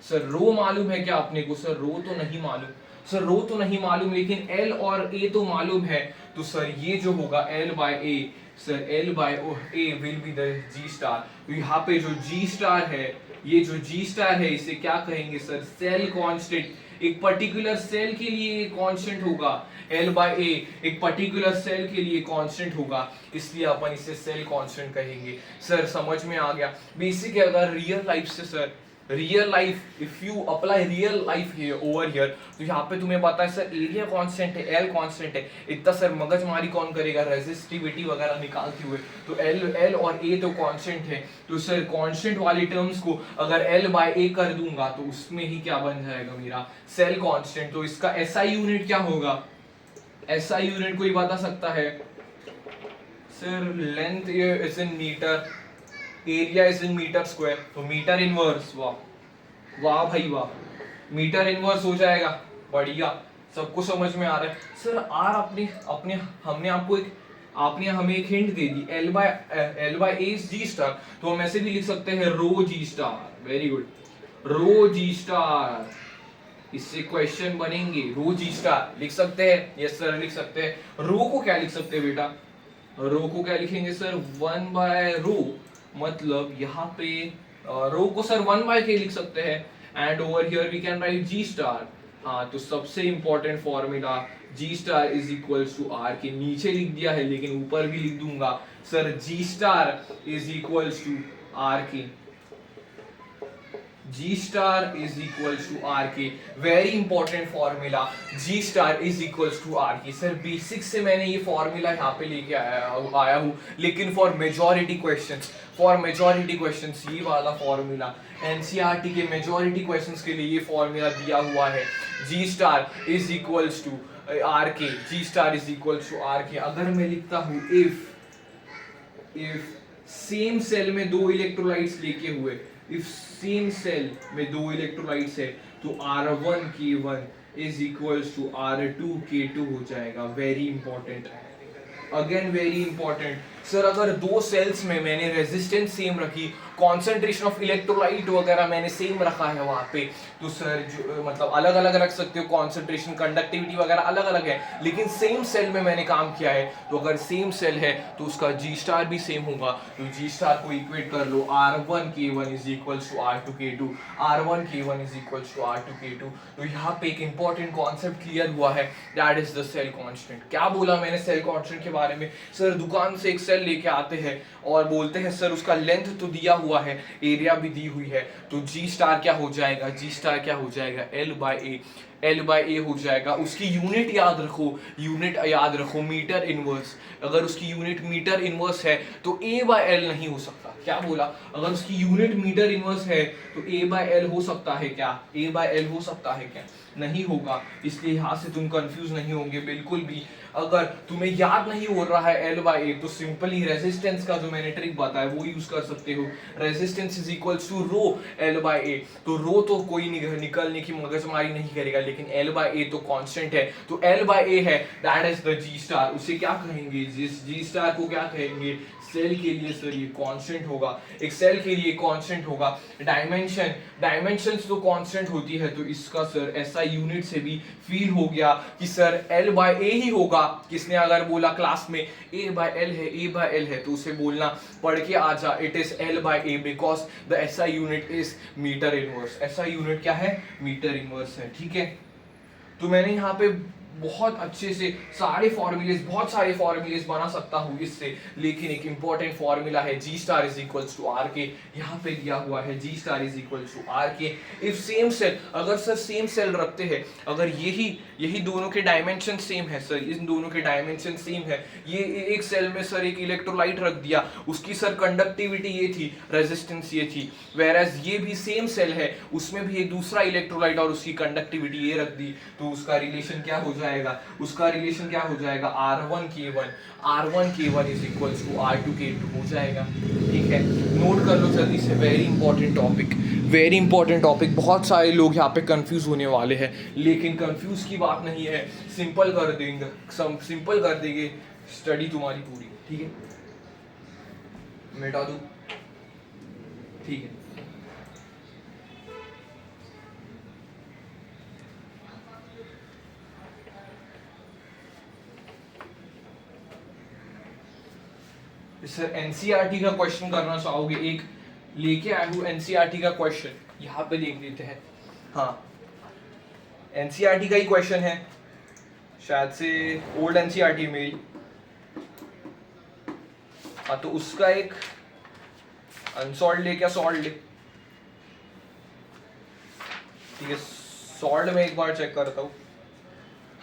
सर रो मालूम है क्या अपने को, सर रो तो नहीं मालूम, सर रो तो नहीं मालूम, लेकिन L और A तो मालूम है, तो सर ये जो होगा L by A, sir L by A will be the G star. तो यहाँ पे जो जी स्टार है, ये जो जी स्टार है इसे क्या कहेंगे सर, सेल कांस्टेंट, एक पर्टिकुलर सेल के लिए कांस्टेंट होगा, L बाय ए एक पर्टिकुलर सेल के लिए कांस्टेंट होगा, इसलिए अपन इसे सेल कांस्टेंट कहेंगे। सर समझ में आ गया बेसिक है। अगर रियल लाइफ से sir, real life if you apply real life here over here, तो यहाँ पे तुम्हें पता है सर एरिया कांस्टेंट है, एल कांस्टेंट है, इतना सर मगजमारी कौन करेगा रेजिस्टिविटी वगैरह निकालते हुए, तो एल और ए तो कांस्टेंट है, तो सर कांस्टेंट वाली टर्म्स को अगर एल बाय ए कर दूंगा तो उसमें ही क्या बन जाएगा मेरा सेल कांस्टेंट। तो इसका एसआई यूनिट क्या होगा, एसआई यूनिट कोई बता सकता है sir, length is in metre, area is in metre square, तो मीटर इनवर्स, वाह वाह भाई वाह, मीटर इनवर्स हो जाएगा, बढ़िया, सबको समझ में आ रहा है सर। आर अपने अपने हमने आपको एक, आपने हमें एक हिंट दे दी, L by A is G star, तो हम ऐसे भी लिख सकते हैं rho G star, very good, rho G star, इससे क्वेश्चन बनेंगे, रो जी स्टार लिख सकते हैं, यस सर लिख सकते हैं। रो को क्या लिख सकते हैं बेटा, रो को क्या लिखेंगे सर, 1 बाय रो, मतलब यहाँ पे रो को सर 1 बाय के लिख सकते हैं, and over here we can write G star. हाँ तो सबसे important formula G star is equals to R K, नीचे लिख दिया है लेकिन ऊपर भी लिख दूंगा sir, G star is equals to R K, G star is equals to R के, very important formula, G star is equals to R के। सर बेसिक से मैंने ये फॉर्मूला यहाँ पे लेके आया हूँ, लेकिन फॉर मेजॉरिटी क्वेश्चंस ये वाला फॉर्मूला एनसीईआरटी के मेजॉरिटी क्वेश्चंस के लिए ये फॉर्मूला दिया हुआ है, G star is equals to R के, G star is equals to R के। अगर मैं लिखता हूँ if सेम सेल में दो इलेक्ट्रोलाइट्स लेके हुए, इफ सेम सेल में दो इलेक्ट्रोलाइट्स है, तो R1 K1 is equals to R2 K2 हो जाएगा। Very important, again very important sir, अगर दो सेल्स में मैंने रेजिस्टेंस सेम रखी, कॉन्सेंट्रेशन ऑफ इलेक्ट्रोलाइट वगैरह मैंने सेम रखा है वहां पे, तो सर जो मतलब अलग अलग रख सकते हो, कॉन्सेंट्रेशन कंडक्टिविटी वगैरह अलग अलग है, लेकिन सेम सेल में मैंने काम किया है, तो अगर सेम सेल है तो उसका जी स्टार भी सेम होगा। तो जी स्टार को इक्वेट कर लो, R1 K1 is equals to R2 K2, R1 K1 is equals to R2 K2। तो यहाँ पे एक इंपॉर्टेंट कॉन्सेप्ट क्लियर हुआ है, that is the cell constant. क्या बोला मैंने सेल कांस्टेंट के बारे में, सर दुकान से एक सेल लेके आते हैं और बोलते हैं सर उसका लेंथ तो दिया हुआ है, एरिया भी दी हुई है, तो जी स्टार क्या हो जाएगा, जी स्टार क्या हो जाएगा, L बाय ए हो जाएगा। उसकी यूनिट याद रखो, मीटर इनवर्स। अगर उसकी यूनिट मीटर इनवर्स है तो A बाय एल नहीं हो सकता। क्या बोला, अगर उसकी यूनिट मीटर इनवर्स है तो A बाय एल हो सकता है क्या, A बाय एल हो सकता है क्या, नहीं होगा। इसलिए यहाँ से तुम कंफ्यूज नहीं होंगे बिल्कुल भी। अगर तुम्हें याद नहीं हो रहा है L बाय ए, तो सिंपली रेजिस्टेंस का जो मैंने ट्रिक बताया वो यूज कर सकते हो। Resistance is equals to rho L by A, तो रो तो कोई निकलने की मगजमारी नहीं करेगा, लेकिन L बाय ए तो कांस्टेंट है, तो L बाय ए है, that is the G star. उसे क्या कहेंगे, जिस जी स्टार को क्या कहेंगे, सेल के लिए सर ये कांस्टेंट होगा, एक सेल के लिए कांस्टेंट होगा। डायमेंशंस तो कांस्टेंट होती है, तो इसका सर एसआई यूनिट से भी फील हो गया कि सर L बाय ए ही होगा। किसने अगर बोला क्लास में A बाय एल है तो उसे बोलना पढ़ के आ जा, it is L by A because the SI unit is metre inverse. SI unit क्या है, मीटर इनवर्स है, ठीक है। तो मैंने यहाँ पे बहुत अच्छे से बहुत सारे फॉर्मूलेस बना सकता हूँ इससे, लेकिन एक इंपॉर्टेंट फॉर्मूला है G star is equals to R K, यहाँ पे दिया हुआ है G star is equals to R K if same cell, अगर सर सेम सेल रखते हैं, अगर यही दोनों के डायमेंशन सेम है सर, इन दोनों के डायमेंशन सेम है, ये एक सेल में सर एक इलेक्ट्रोलाइट रख दिया, उसकी सर कंडक्टिविटी ये थी, रेजिस्टेंस ये थी, वेरएज ये भी सेम सेल है, उसमें भी एक दूसरा इलेक्ट्रोलाइट और उसकी कंडक्टिविटी ये रख दी, तो उसका रिलेशन क्या हो जाएगा, R1K1 is equals to R2K2 हो जाएगा। ठीक है, नोट कर लो जल्दी से, वेरी इंपॉर्टेंट टॉपिक, बहुत सारे लोग यहाँ पे कंफ्यूज होने वाले हैं, लेकिन कंफ्यूज की बात नहीं है, सिंपल कर देंगे स्टडी तुम्हारी पूरी। ठीक है, मिटा दूं, ठीक है। सर एनसीईआरटी का क्वेश्चन करना चाहोगे, एक लेके आया हूँ एनसीईआरटी का क्वेश्चन, यहाँ पे देख लेते हैं। हाँ, एनसीईआरटी का ही क्वेश्चन है, शायद से ओल्ड एनसीईआरटी मेरी। हाँ, तो उसका एक अनसॉल्व ले क्या सॉल्व ले, ठीक है, सॉल्व में एक बार चेक करता हूँ।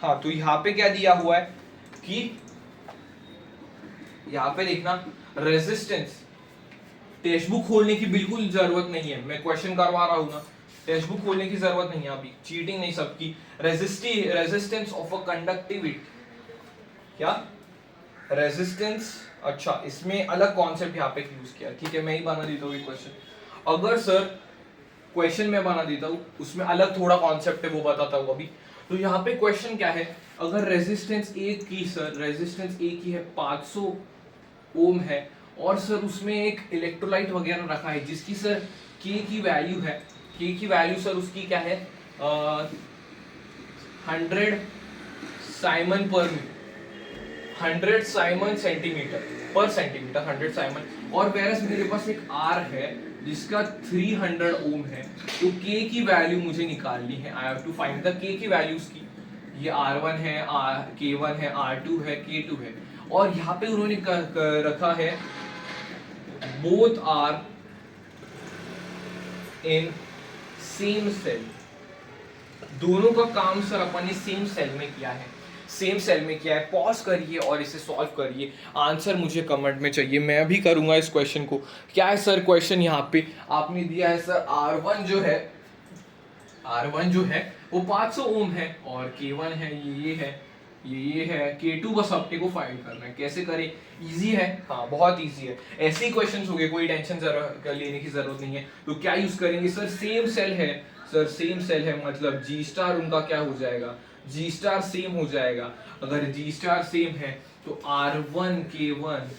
हाँ, तो यहाँ पे क्या दिया हुआ है कि यहाँ पे देखना, रेजिस्टेंस, टेक्स्ट बुक खोलने की बिल्कुल जरूरत नहीं है, मैं क्वेश्चन करवा रहा हूँ ना, टेक्स्ट बुक खोलने की जरूरत नहीं है, अभी चीटिंग नहीं सबकी। रेजिस्टेंस ऑफ अ कंडक्टिविटी, क्या रेजिस्टेंस, अच्छा इसमें अलग कॉन्सेप्ट यहाँ पे यूज किया, ठीक है, मैं ही बना देता हूँ क्वेश्चन। अगर सर क्वेश्चन में बना देता हूँ, उसमें अलग थोड़ा कॉन्सेप्ट है, वो बताता हूँ अभी। तो यहाँ पे क्वेश्चन क्या है, अगर रेजिस्टेंस एक की सर, रेजिस्टेंस एक की है 500 ओम है, और सर उसमें एक इलेक्ट्रोलाइट वगैरह रखा है जिसकी सर के की वैल्यू है, के की वैल्यू सर उसकी क्या है, 100 साइमन पर 100 साइमन सेंटीमीटर पर सेंटीमीटर, 100 साइमन, और वेरस मेरे पास एक आर है जिसका 300 ओम है, तो के की वैल्यू मुझे निकालनी है, I have to find the K की वैल्यूज की। ये R1 है, K1 है, R2 है, K2 है, और यहाँ पे उन्होंने रखा है both are in same cell, दोनों का काम सर अपन ने सेम सेल में किया है, पॉज करिए और इसे सॉल्व करिए, आंसर मुझे कमेंट में चाहिए, मैं भी करूंगा इस क्वेश्चन को। क्या है सर क्वेश्चन, यहाँ पे आपने दिया है सर R1 जो है वो 500 ओम है, और K1 है ये है, K2 बस अपने को फाइंड करना है, कैसे करें, इजी है, हाँ बहुत इजी है, ऐसे ही क्वेश्चंस हो गए, कोई टेंशन लेने की जरूरत नहीं है। तो क्या यूज करेंगे सर, सेम सेल है, मतलब G स्टार उनका क्या हो जाएगा, G स्टार सेम हो जाएगा, अगर G स्टार सेम है तो R1K1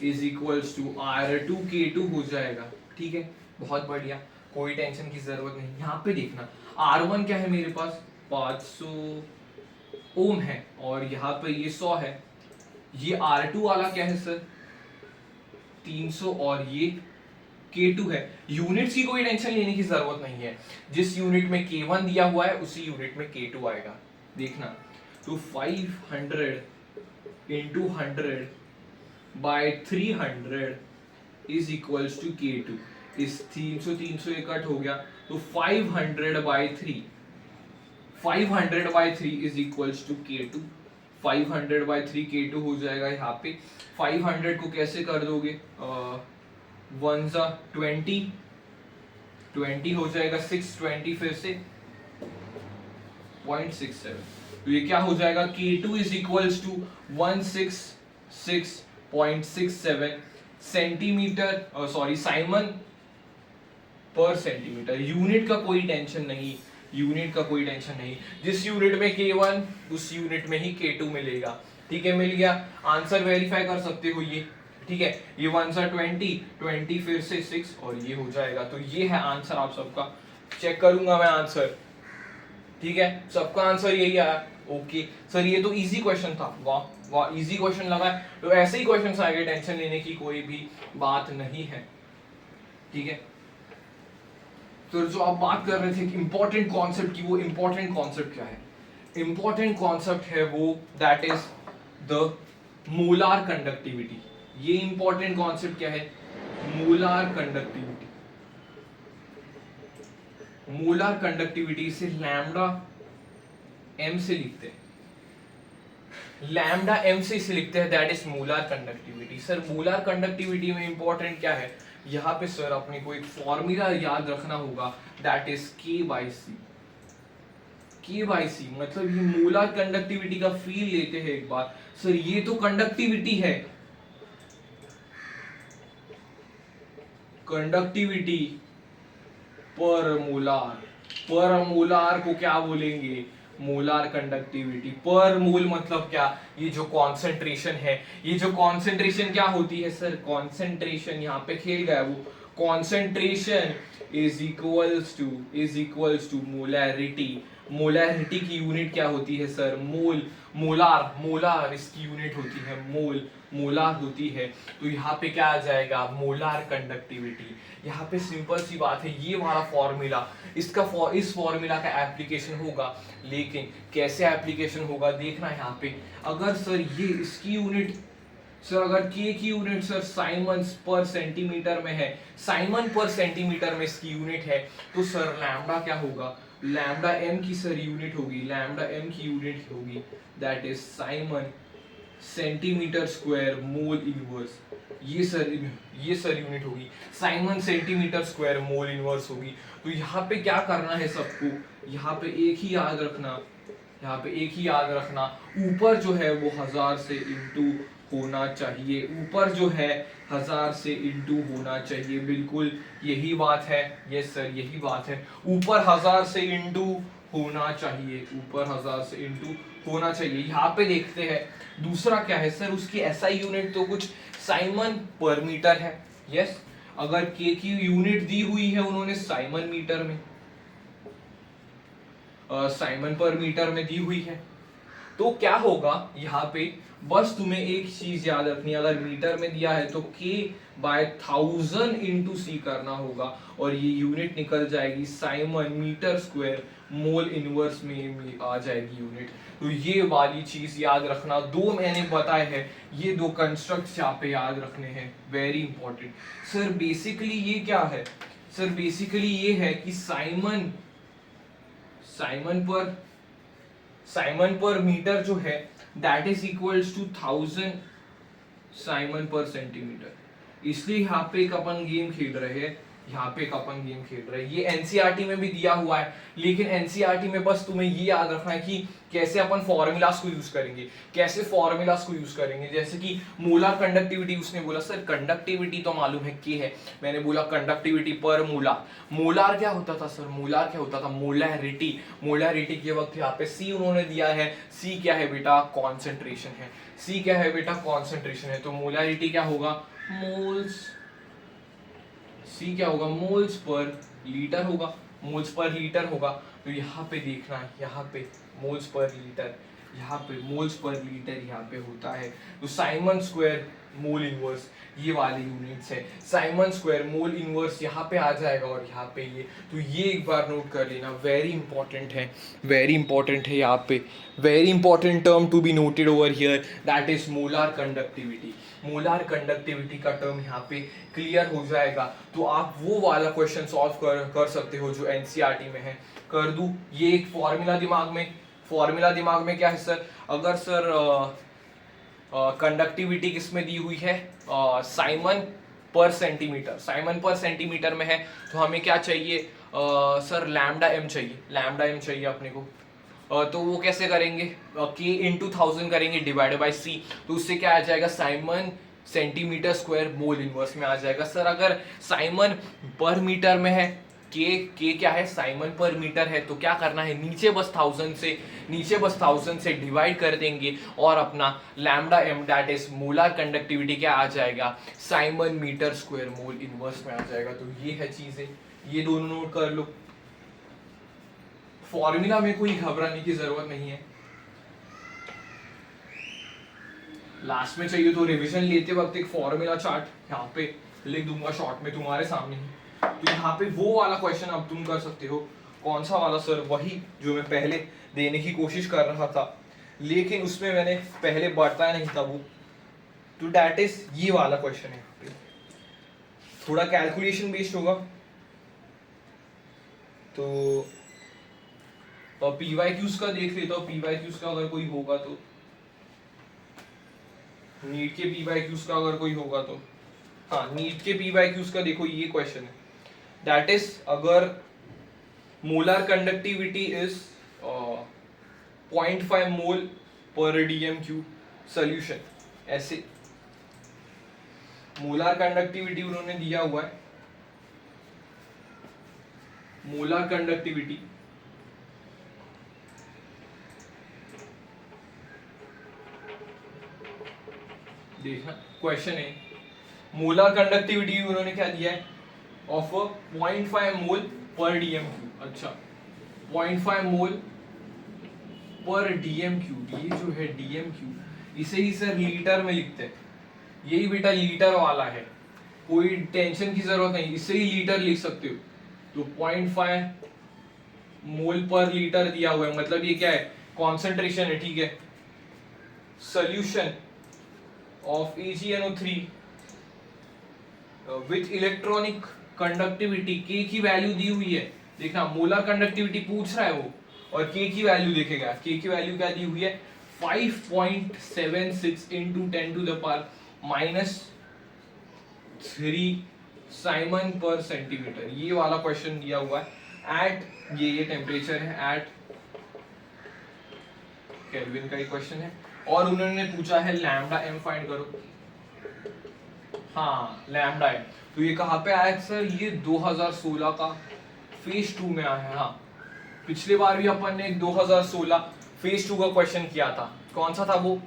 is equals to R2K2 हो जाएगा। ठीक है, बहुत बढ़िया, कोई टेंशन की जरूरत नहीं। यहाँ पे देखना, R1 क्या है मेरे पास 500 ओम है, और यहाँ पे ये 100 है, ये R2 वाला क्या है सर 300, और ये K2 है। यूनिट्स की कोई टेंशन लेने की जरूरत नहीं है, जिस यूनिट में K1 दिया हुआ है उसी यूनिट में K2 आएगा, देखना। तो 500 into 100 by 300 is equals to K2, इस 300 ये कट हो गया, तो 500 by 3 is equals to K2, 500 by 3 K2 हो जाएगा। यहाँ पे 500 को कैसे कर दोगे, 1 जा 20 हो जाएगा, 620 फिर से 0.67, तो ये क्या हो जाएगा, K2 is equals to 166.67 centimetre, sorry Simon per centimetre. Unit का कोई टेंशन नहीं, जिस यूनिट में K1 उस यूनिट में ही K2 मिलेगा। ठीक है, मिल गया, आंसर वेरीफाई कर सकते हो ये। ठीक है, ये 1 सा 20 फिर से 6 और ये हो जाएगा, तो ये है आंसर आप सबका। चेक करूंगा मैं आंसर, ठीक है, सबका आंसर यही आया। ओके सर, ये तो इजी क्वेश्चन था, वाह इजी क्वेश्चन लगा है, तो ऐसे ही क्वेश्चन आएंगे, टेंशन लेने की कोई भी बात नहीं है। ठीक है, तो जो आप बात कर रहे थे इंपॉर्टेंट कॉन्सेप्ट की, वो इंपॉर्टेंट कॉन्सेप्ट क्या है, इंपॉर्टेंट कॉन्सेप्ट है वो that is the molar conductivity. ये इंपॉर्टेंट कॉन्सेप्ट क्या है? Molar conductivity. मोलार कंडक्टिविटी से लैम्डा एम से लिखते हैं, लैम्डा एम से इसे लिखते हैं, that is molar conductivity. Sir molar conductivity में इंपॉर्टेंट क्या है? यहाँ पे सर अपने को एक फॉर्मूला याद रखना होगा, दैट इज के बाई सी। के बाई सी मतलब ये मोलार कंडक्टिविटी का फील लेते हैं एक बार। सर ये तो कंडक्टिविटी है, कंडक्टिविटी पर मोलार, पर मोलार को क्या बोलेंगे? Molar conductivity. पर मोल मतलब क्या? ये जो कॉन्सेंट्रेशन है, ये जो कॉन्सेंट्रेशन क्या होती है सर? कॉन्सेंट्रेशन यहाँ पे खेल गया वो, concentration is equals to molarity. Molarity की यूनिट क्या होती है सर? मोल। मोलार, मोलार इसकी यूनिट होती है मोल, मोलार होती है। तो यहाँ पे क्या आ जाएगा? Molar conductivity. यहाँ पे सिंपल सी बात है, ये वाला फॉर्मूला, इस फॉर्मूला का एप्लीकेशन होगा, लेकिन कैसे एप्लीकेशन होगा देखना यहाँ पे। अगर सर ये इसकी यूनिट, सर अगर के की यूनिट सर साइमन्स पर सेंटीमीटर में है, साइमन पर सेंटीमीटर में इसकी यूनिट है, तो सर लैम्डा क्या होगा? लैम्डा एम की सर यूनिट होगी, लैम्डा एम की यूनिट होगी that is Simon centimetre square mole inverse. ये सर यूनिट होगी, Simon centimetre square mole inverse होगी। तो यहाँ पे क्या करना है सबको? यहाँ पे एक ही याद रखना, यहाँ पे एक ही याद रखना, ऊपर जो है वो 1000 से इंटू होना चाहिए, ऊपर जो है 1000 से इंटू होना चाहिए, बिल्कुल यही बात है। यस सर यही बात है, ऊपर 1000 से इंटू होना चाहिए, ऊपर 1000 से इंटू होना चाहिए। यहाँ पे देखते हैं दूसरा क्या है सर, उसकी एसआई यूनिट तो कुछ साइमन पर मीटर है। यस, अगर के की यूनिट दी हुई है उन्होंने साइमन मीटर में, साइमन पर मीटर में दी हुई है, तो क्या होगा यहाँ पे? बस तुम्हें एक चीज याद रखनी है, अगर मीटर में दिया है तो k बाय 1000 इंटू सी करना होगा, और ये यूनिट निकल जाएगी siemens metre square mole inverse में आ जाएगी यूनिट। तो ये वाली चीज याद रखना, दो मैंने बताए हैं, ये दो कंस्ट्रक्ट यहाँ पे याद रखने हैं, वेरी इंपॉर्टेंट। सर बेसिकली ये क्या है? सर बेसिकली ये है कि साइमन पर मीटर जो है that is equals to 1000 siemens per centimeter. इसलिए यहाँ पे एक अपन गेम खेल रहे हैं, यहाँ पे एक अपन गेम खेल रहे हैं। ये एनसीईआरटी में भी दिया हुआ है, लेकिन एनसीईआरटी में बस तुम्हें ये याद रखना है कि कैसे अपन फॉर्मूलास को यूज करेंगे, कैसे फॉर्मूलास को यूज करेंगे। जैसे कि मोलार कंडक्टिविटी, उसने बोला सर कंडक्टिविटी तो मालूम है के है, मैंने बोला कंडक्टिविटी पर मोलार। मोलार क्या होता था सर? मोलार क्या होता था? मोलैरिटी। मोलैरिटी के वक्त यहाँ पे सी उन्होंने दिया है, सी क्या है बेटा? कॉन्सेंट्रेशन है। सी क्या है बेटा? कॉन्सेंट्रेशन है। तो मोलैरिटी क्या होगा? मोल्स। सी क्या होगा? मोल्स पर लीटर होगा, मोल्स पर लीटर होगा। तो यहाँ पे देखना, यहाँ पे मोल्स पर लीटर, यहाँ पे मोल्स पर लीटर यहाँ पे होता है। तो साइमन स्क्वायर मोल इनवर्स, ये वाली यूनिट्स है, साइमन स्क्वायर मोल इनवर्स यहाँ पे आ जाएगा, और यहाँ पे ये, तो ये एक बार नोट कर लेना, वेरी इंपॉर्टेंट है, वेरी इंपॉर्टेंट है यहाँ पे, very important term to be noted over here, that is molar conductivity. Molar conductivity का टर्म यहाँ पे क्लियर हो जाएगा, तो आप वो वाला क्वेश्चन सॉल्व कर सकते हो जो एनसीईआरटी में है। कर दूं ये एक फॉर्मूला दिमाग में क्या है सर? अगर सर कंडक्टिविटी किसमें दी हुई है? Simon per centimetre, Simon per centimetre में है, तो हमें क्या चाहिए सर? लैम्डा एम चाहिए, लैम्डा एम चाहिए अपने को। तो वो कैसे करेंगे? के इंटू 1000 करेंगे डिवाइडेड बाई सी, तो उससे क्या आ जाएगा? Simon centimetre square mole inverse में आ जाएगा। सर अगर साइमन पर मीटर में है, के क्या है? साइमन पर मीटर है, तो क्या करना है? नीचे बस 1000 से डिवाइड कर देंगे, और अपना lambda M that is molar conductivity क्या आ जाएगा? Siemens metre square mole inverse में आ जाएगा। तो ये है चीजें, ये दोनों नोट कर लो। फॉर्मूला में कोई घबराने की जरूरत नहीं है, लास्ट में चाहिए तो रिवीजन लेते वक्त एक फॉर्मूला चार्ट यहाँ पे लिख दूंगा शॉर्ट में तुम्हारे सामने ही। तो यहाँ पे वो वाला क्वेश्चन अब तुम कर सकते हो, कौन सा वाला सर? वही जो मैं पहले देने की कोशिश कर रहा था, लेकिन उसमें मैंने पहले बताया नहीं था वो। तो दैट इज ये वाला क्वेश्चन है। यहाँ पे थोड़ा कैलकुलेशन बेस्ड होगा। तो PYQs का देख लेता हूँ, PYQs का अगर कोई होगा तो, नीट के PYQs का अगर कोई होगा तो। हाँ, नीट के PYQs का देखो ये क्वेश्चन है, दैट इज अगर मोलर कंडक्टिविटी इज 0.5 मोल पर DMQ सोल्यूशन, ऐसे मोलर कंडक्टिविटी उन्होंने दिया हुआ है। मोलर कंडक्टिविटी देखना क्वेश्चन है, मोलर कंडक्टिविटी उन्होंने क्या दिया है? ऑफ 0.5 मोल पर DMQ। अच्छा, 0.5 मोल पर DMQ, ये जो है DMQ, इसे ही सर लीटर में लिखते हैं। यही बेटा लीटर वाला है, कोई टेंशन की जरूरत नहीं, इससे ही लीटर लिख सकते हो। तो 0.5 मोल पर लीटर दिया हुआ है, मतलब ये क्या है? कॉन्सेंट्रेशन है, ठीक है। Solution of AgNO3 with electronic conductivity K की वैल्यू दी हुई है। देखना, मोलर कंडक्टिविटी पूछ रहा है वो, और K की वैल्यू देखेगा। K की वैल्यू क्या दी हुई है? 5.76 into 10 to the power -3 Simon per centimetre. ये वाला क्वेश्चन दिया हुआ है एट, ये टेम्परेचर है एट केल्विन का ही क्वेश्चन है, और उन्होंने पूछा है लैम्डा m फाइंड करो। हाँ, लैम्डा m, तो ये कहाँ पे आया सर? ये 2016 का फेज 2 में आया है। हाँ, पिछले बार भी अपन ने 2016 फेज 2 का क्वेश्चन किया था। कौन सा था वो?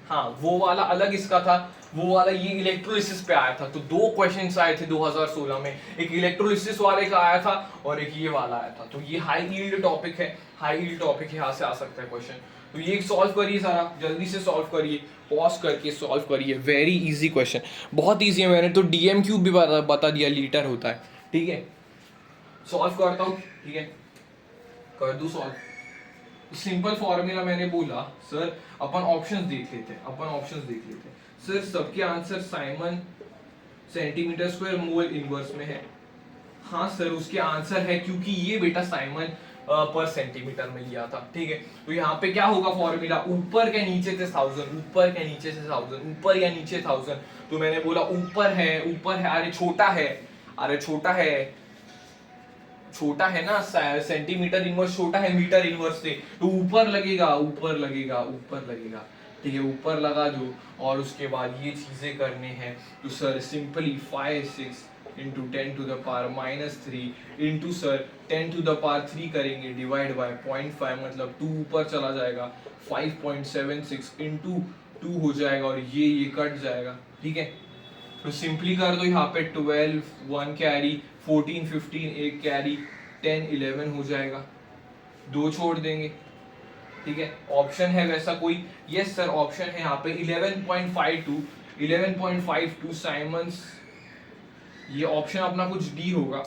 हाँ, वो वाला अलग इसका था, वो वाला ये इलेक्ट्रोलिसिस पे आया था। तो दो क्वेश्चंस आए थे 2016 में, एक इलेक्ट्रोलिसिस वाले का आया था और एक ये वाला आया था। तो ये हाई यील्ड टॉपिक है, हाई यील्ड टॉपिक यहाँ से आ सकता है क्वेश्चन। तो ये सॉल्व करिए सारा, जल्दी से सॉल्व करिए, पॉज करके सॉल्व करिए। वेरी इजी क्वेश्चन, बहुत इजी है। मैंने तो DMQ भी बता दिया, लीटर होता है, ठीक है। सॉल्व करता हूँ, ठीक है, कर दूं सॉल्व। सिंपल फॉर्मूला मैंने बोला सर, अपन ऑप्शंस देख लेते हैं, अपन ऑप्शंस देख लेते हैं सर। सबके answer Simon centimetre square mole inverse में है। हाँ सर, उसके आंसर है, क्योंकि ये बेटा साइमन पर सेंटीमीटर में लिया था, ठीक है। तो यहाँ पे क्या होगा फॉर्मूला? ऊपर के नीचे से 1000, ऊपर के नीचे से 1000, ऊपर या नीचे 1000। तो मैंने बोला ऊपर है, ऊपर है, अरे छोटा है, अरे छोटा है, छोटा है ना, सेंटीमीटर इनवर्स छोटा है मीटर इनवर्स से, तो ऊपर लगेगा, ऊपर लगेगा, ऊपर लगेगा, ठीक है, ऊपर लगा दो। और उसके बाद ये चीजें करने हैं, तो sir simply 5/6 into 10 to the power -3 into sir 10 to the power 3 करेंगे, डिवाइड बाय 0.5, मतलब 2 ऊपर चला जाएगा, 5.76 इंटू 2 हो जाएगा, और ये कट जाएगा, ठीक है। तो सिंपली कर दो, यहाँ पे 12 1 कैरी, 14 15 एक कैरी, 10 11 हो जाएगा, 2 छोड़ देंगे, ठीक है। ऑप्शन है वैसा कोई? यस सर, ऑप्शन है यहाँ पे 11.52 साइमंस। ये ऑप्शन अपना कुछ डी होगा,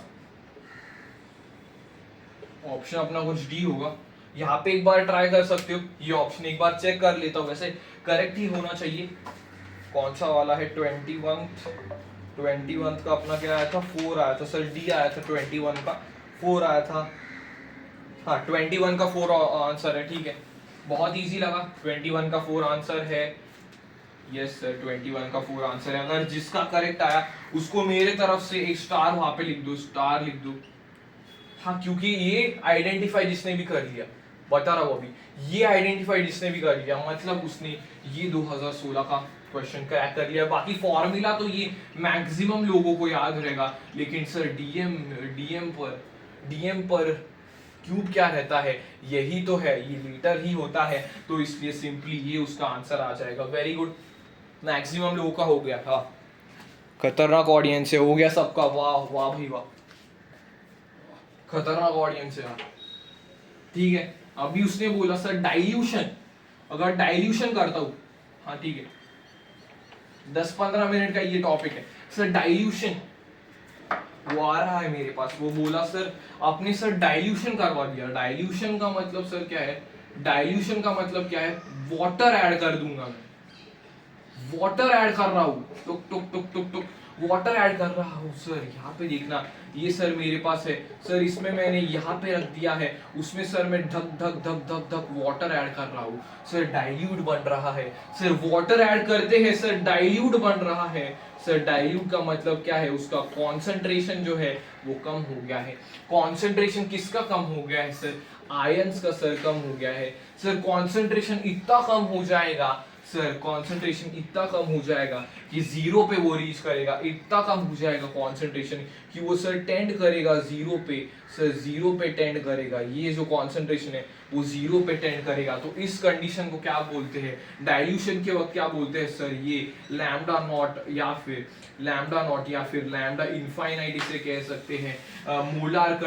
ऑप्शन अपना कुछ डी होगा। यहाँ पे एक बार ट्राई कर सकते हो, ये ऑप्शन एक बार चेक कर लेता हूँ, वैसे करेक्ट ही होना चाहिए। कौन सा वाला है? 21 का अपना क्या आया था? 4 आया था सर, डी आया था 21 का, 4 आया था। हाँ, 21 का 4 आंसर है, ठीक है, बहुत इजी लगा। 21 का 4 आंसर है, यस सर, 21 का 4 आंसर है। अगर जिसका करेक्ट आया उसको मेरे तरफ से एक स्टार वहां पे लिख दो, स्टार लिख दो। हाँ, क्योंकि ये आइडेंटिफाई जिसने भी कर लिया, बता रहा हूँ अभी, ये आइडेंटिफाई जिसने भी कर लिया, मतलब उसने ये 2016 का क्वेश्चन क्रैक कर लिया। बाकी फॉर्मूला तो ये मैक्सिमम लोगों को याद रहेगा, लेकिन सर डीएम पर क्यूब क्या रहता है? यही तो है, ये लीटर ही होता है, तो इसलिए सिंपली ये उसका आंसर आ जाएगा। वेरी गुड, मैक्सिमम लोगों का हो गया। हाँ, खतरनाक ऑडियंस है, हो गया सबका, वाह वाह भाई वाह, खतरनाक ऑडियंस है। ठीक है, अभी उसने बोला सर डाइल्यूशन, अगर डाइल्यूशन करता हूं, हाँ ठीक है, 10-15 मिनट का ये टॉपिक है सर, डाइल्यूशन वो आ रहा है मेरे पास, वो बोला सर आपने सर डाइल्यूशन करवा दिया। डाइल्यूशन का मतलब सर क्या है, डाइल्यूशन का मतलब क्या है, वाटर ऐड कर दूंगा मैं, वाटर ऐड कर रहा हूँ, टुक टुक टुक टुक टुक वाटर ऐड कर रहा हूँ सर। यहाँ पे देखना, ये सर मेरे पास है सर, इसमें मैंने यहाँ पे रख दिया है, उसमें सर मैं धक धक धक धक धक वाटर ऐड कर रहा हूँ सर, डाइल्यूट बन रहा है सर। वाटर ऐड करते हैं सर, डाइल्यूट बन रहा है सर। डाइल्यूट का मतलब क्या है, उसका कॉन्सेंट्रेशन जो है वो कम हो गया है। कॉन्सेंट्रेशन किसका कम हो गया है सर, आयंस का सर कम हो गया है सर। कॉन्सेंट्रेशन इतना कम हो जाएगा सर, कॉन्सेंट्रेशन इतना कम हो जाएगा कि जीरो पे वो रीच करेगा, इतना कम हो जाएगा कॉन्सेंट्रेशन कि वो सर टेंड करेगा जीरो पे सर, जीरो पे टेंड करेगा। ये जो कॉन्सेंट्रेशन है वो जीरो पे टेंड करेगा। तो इस कंडीशन को क्या बोलते हैं, डाइल्यूशन के वक्त क्या बोलते हैं सर, ये लैम्डा नॉट या फिर लैम्डा नॉट या फिर लैम्डा इनफाइनाइट इसे कह सकते हैं। मोलार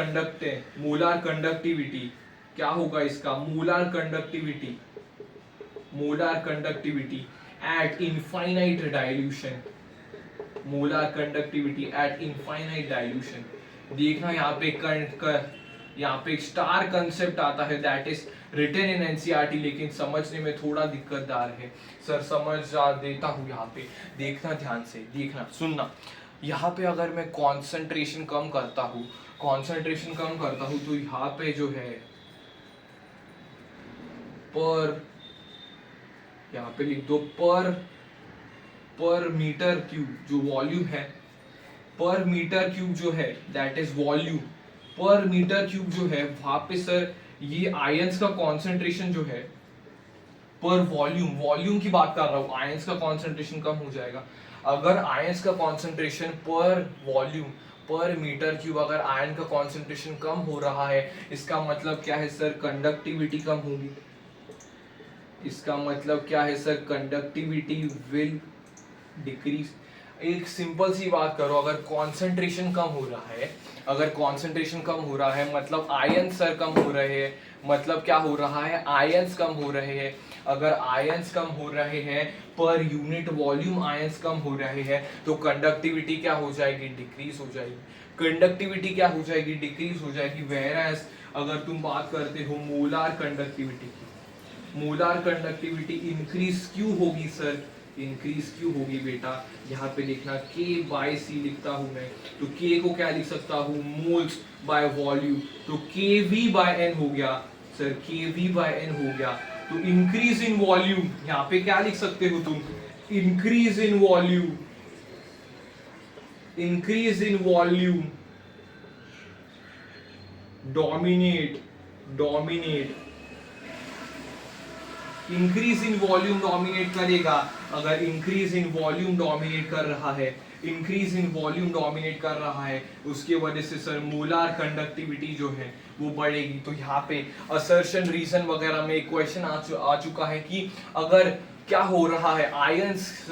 मोलार कंडक्टिविटी क्या होगा इसका, molar conductivity at infinite dilution, molar conductivity at infinite dilution. देखना यहाँ पे एक स्टार कंसेप्ट आता है, that is written in NCERT, लेकिन समझने में थोड़ा दिक्कतदार है सर, समझ देता हूँ। यहाँ पे देखना, ध्यान से देखना, सुनना। यहाँ पे अगर मैं कंसंट्रेशन कम करता हूँ, तो यहाँ पे जो है पर, यहाँ पे लिख दो पर मीटर क्यूब जो वॉल्यूम है, पर मीटर क्यूब जो है दैट इज वॉल्यूम, पर मीटर क्यूब जो है वहां पे सर ये आयंस का कॉन्सेंट्रेशन जो है पर वॉल्यूम की बात कर रहा हूँ, आयंस का कॉन्सेंट्रेशन कम हो जाएगा। अगर आयंस का कॉन्सेंट्रेशन पर वॉल्यूम पर मीटर क्यूब, अगर आयन का कॉन्सेंट्रेशन कम हो रहा है, इसका मतलब क्या है सर, कंडक्टिविटी कम होगी। इसका मतलब क्या है सर, कंडक्टिविटी विल डिक्रीज। एक सिंपल सी बात करो, अगर कंसंट्रेशन कम हो रहा है, मतलब आयन सर कम हो रहे हैं, मतलब क्या हो रहा है, आयंस कम हो रहे हैं। अगर आयंस कम हो रहे हैं, पर यूनिट वॉल्यूम आयंस कम हो रहे हैं, तो कंडक्टिविटी क्या हो जाएगी, डिक्रीज हो जाएगी। कंडक्टिविटी क्या हो जाएगी, डिक्रीज हो जाएगी। वेयरएज अगर तुम बात करते हो मोलार कंडक्टिविटी की, मोलार कंडक्टिविटी इंक्रीज क्यों होगी सर, इंक्रीज क्यों होगी बेटा, यहाँ पे देखना K/C लिखता हूं मैं, तो K को क्या लिख सकता हूँ, मोल्स बाय वॉल्यूम, तो KV/N हो गया सर, KV/N हो गया। तो इंक्रीज इन वॉल्यूम, यहाँ पे क्या लिख सकते हो तुम, increase in volume, dominate, increase in volume dominate करेगा। अगर इंक्रीज इन वॉल्यूम डोमिनेट कर रहा है, उसके वजह से सर मोलार कंडक्टिविटी जो है वो बढ़ेगी। तो यहाँ पे असर्शन रीजन वगैरह में एक क्वेश्चन आ चुका है कि अगर क्या हो रहा है, आयंस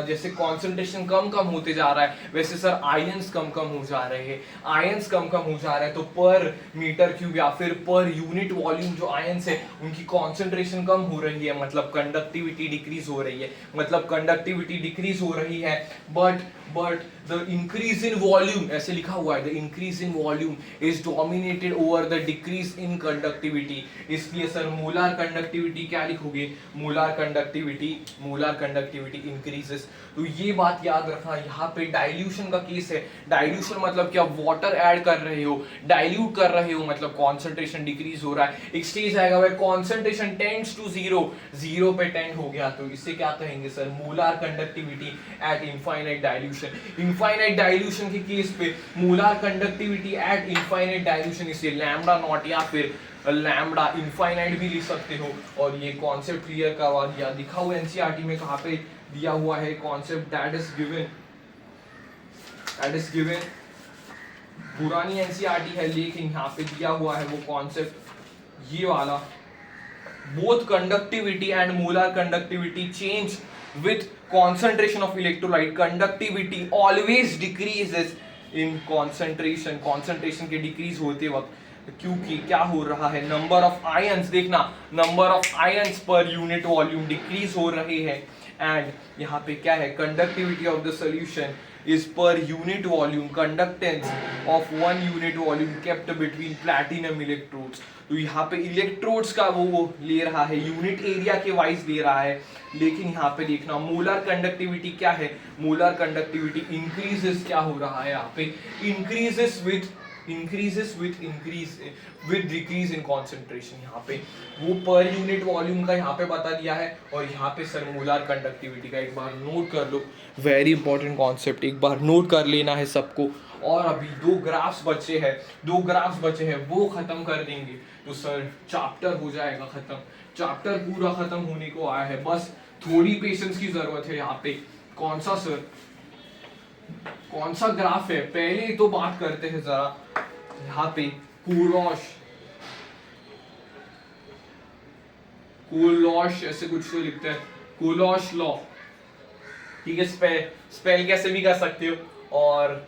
जैसे कॉन्सेंट्रेशन कम होते जा रहा है, वैसे सर आयंस कम हो जा रहे हैं, तो पर मीटर क्यूब या फिर पर यूनिट वॉल्यूम जो आयंस है उनकी कॉन्सेंट्रेशन कम हो रही है, मतलब कंडक्टिविटी डिक्रीज हो रही है, but the increase in volume, ऐसे लिखा हुआ है, the increase in volume is dominated over the decrease in conductivity. इसलिए सर मोलार कंडक्टिविटी क्या लिखोगे, मोलार कंडक्टिविटी इंक्रीजेस। तो ये बात याद रखना। यहाँ पे डाइल्यूशन का केस है, डाइल्यूशन मतलब क्या, वाटर ऐड कर रहे हो, डाइल्यूट कर रहे हो, मतलब कॉन्सेंट्रेशन डिक्रीज हो रहा है। एक स्टेज आएगा वह कॉन्सेंट्रेशन टेंड्स टू जीरो पे टेंड हो गया, तो इसे क्या कहेंगे sir, molar conductivity at infinite dilution. Infinite dilution के केस पे molar conductivity at infinite dilution, इसे लैम्डा नॉट या फिर लैम्डा इनफाइनाइट भी लिख सकते हो। और ये कॉन्सेप्ट क्लियर करवा दिया, दिखा हुआ एनसीईआरटी में कहाँ पे दिया हुआ है कॉन्सेप्ट, दैट इज गिवन, पुरानी एनसीईआरटी है लेकिन यहाँ पे दिया हुआ है वो कॉन्सेप्ट ये वाला। Both conductivity and molar conductivity change with concentration of electrolyte, conductivity always decreases in concentration के डिक्रीज होते वक्त, क्योंकि क्या हो रहा है, नंबर ऑफ आयंस, देखना number of ions per unit volume decrease हो रहे हैं, एंड यहाँ पे क्या है, conductivity of the solution is per unit volume conductance of 1 unit volume kept between platinum electrodes। तो यहाँ पे इलेक्ट्रोड्स का वो ले रहा है, यूनिट एरिया के वाइज ले रहा है, लेकिन यहाँ पे देखना मोलर कंडक्टिविटी क्या है, मोलर कंडक्टिविटी इंक्रीजेस क्या हो रहा है यहाँ पे, increases with decrease in concentration. यहाँ पे वो पर यूनिट वॉल्यूम का यहाँ पे बता दिया है, और यहाँ पे सर मोलर कंडक्टिविटी का एक बार नोट कर लो, वेरी इंपॉर्टेंट कॉन्सेप्ट, एक बार नोट कर लेना है सबको। और अभी दो ग्राफ्स बचे हैं वो खत्म कर देंगे तो सर चैप्टर हो जाएगा खत्म, चैप्टर पूरा खत्म होने को आया है, बस थोड़ी पेशेंस की जरूरत है। यहाँ पे कौन सा ग्राफ है, पहले तो बात करते हैं जरा यहाँ पे कोलोश ऐसे कुछ तो लिखते हैं, कोलोश लॉ, ठीक है, स्पेल कैसे भी कर सकते हो, और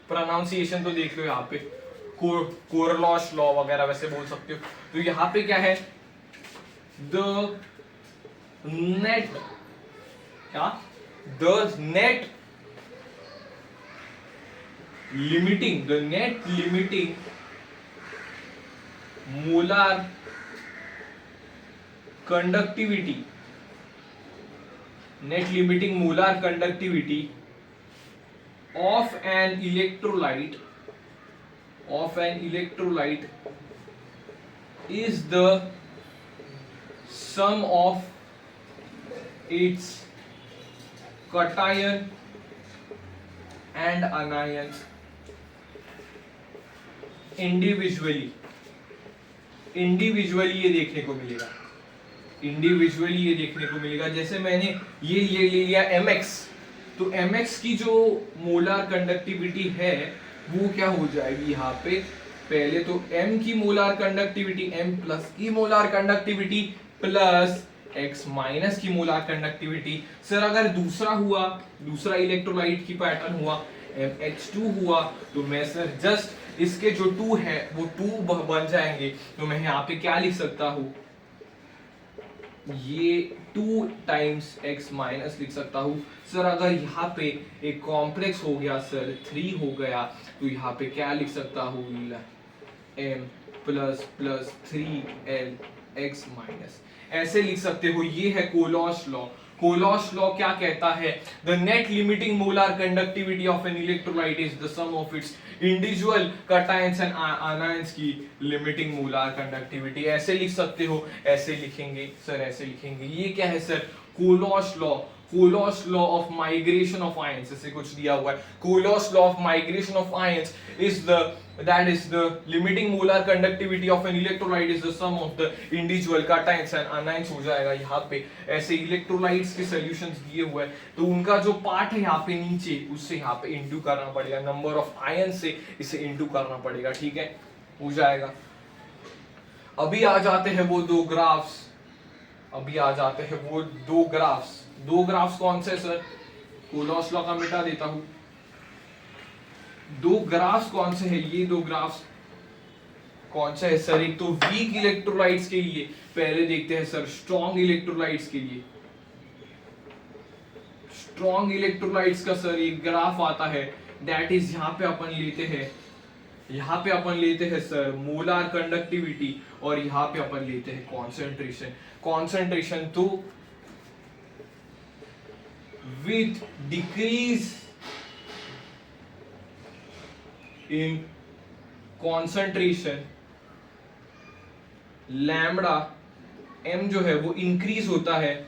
प्रोनाउंसिएशन तो देख लो यहाँ पे, कोरलॉश लॉ वगैरह वैसे बोल सकते हो। तो यहाँ पे क्या है, the net limiting molar conductivity of an electrolyte is the sum of its cation and anions individually ये देखने को मिलेगा, जैसे मैंने ये ले लिया mx, तो mx की जो मोलर कंडक्टिविटी है वो क्या हो जाएगी, यहाँ पे पहले तो m की मोलर कंडक्टिविटी, m प्लस की molar conductivity plus x minus की मोलर कंडक्टिविटी। सर अगर दूसरा इलेक्ट्रोलाइट की पैटर्न हुआ MH2 हुआ, तो मैं सर जस्ट इसके जो 2 है वो 2 बन जाएंगे, तो मैं यहाँ पे क्या लिख सकता हूँ, ये 2 टाइम्स x माइनस लिख सकता हूँ। सर अगर यहाँ पे एक कॉम्प्लेक्स हो गया सर 3 हो गया, तो यहाँ पे क्या लिख सकता हूँ, m plus 3l x minus, ऐसे लिख सकते हो। ये है कोलॉश लॉ क्या कहता है, the net limiting molar conductivity of an electrolyte is the sum of its individual cations and anions की लिमिटिंग मोलर कंडक्टिविटी। ऐसे लिख सकते हो, ऐसे लिखेंगे सर, ऐसे लिखेंगे। ये क्या है sir, Kohlrausch law of migration of ions, ऐसे कुछ दिया हुआ है। Kohlrausch law of migration of ions is that is the limiting molar conductivity of an electrolyte is the sum of the individual cations and anions हो जाएगा। यहाँ पे ऐसे इलेक्ट्रोलाइट्स के सॉल्यूशंस दिए हुए हैं, तो उनका जो पार्ट है यहाँ पे नीचे, उससे यहाँ पे इंटू करना पड़ेगा, नंबर ऑफ आयन से इसे इंटू करना पड़ेगा, ठीक है, हो जाएगा। अभी आ जाते हैं वो दो ग्राफ्स कौन से सर, कोलॉश लॉ का मिटा देता हूँ। दो ग्राफ्स कौन से हैं, ये दो ग्राफ्स कौन से है सर, एक तो वीक इलेक्ट्रोलाइट्स के लिए, पहले देखते हैं सर स्ट्रॉन्ग इलेक्ट्रोलाइट्स के लिए। स्ट्रॉन्ग इलेक्ट्रोलाइट्स का सर एक ग्राफ आता है, दैट इज यहाँ पे अपन लेते हैं सर मोलर कंडक्टिविटी, और यहाँ पे अपन लेते हैं कॉन्सेंट्रेशन। तो with decrease in concentration lambda m जो है वो इंक्रीज होता है,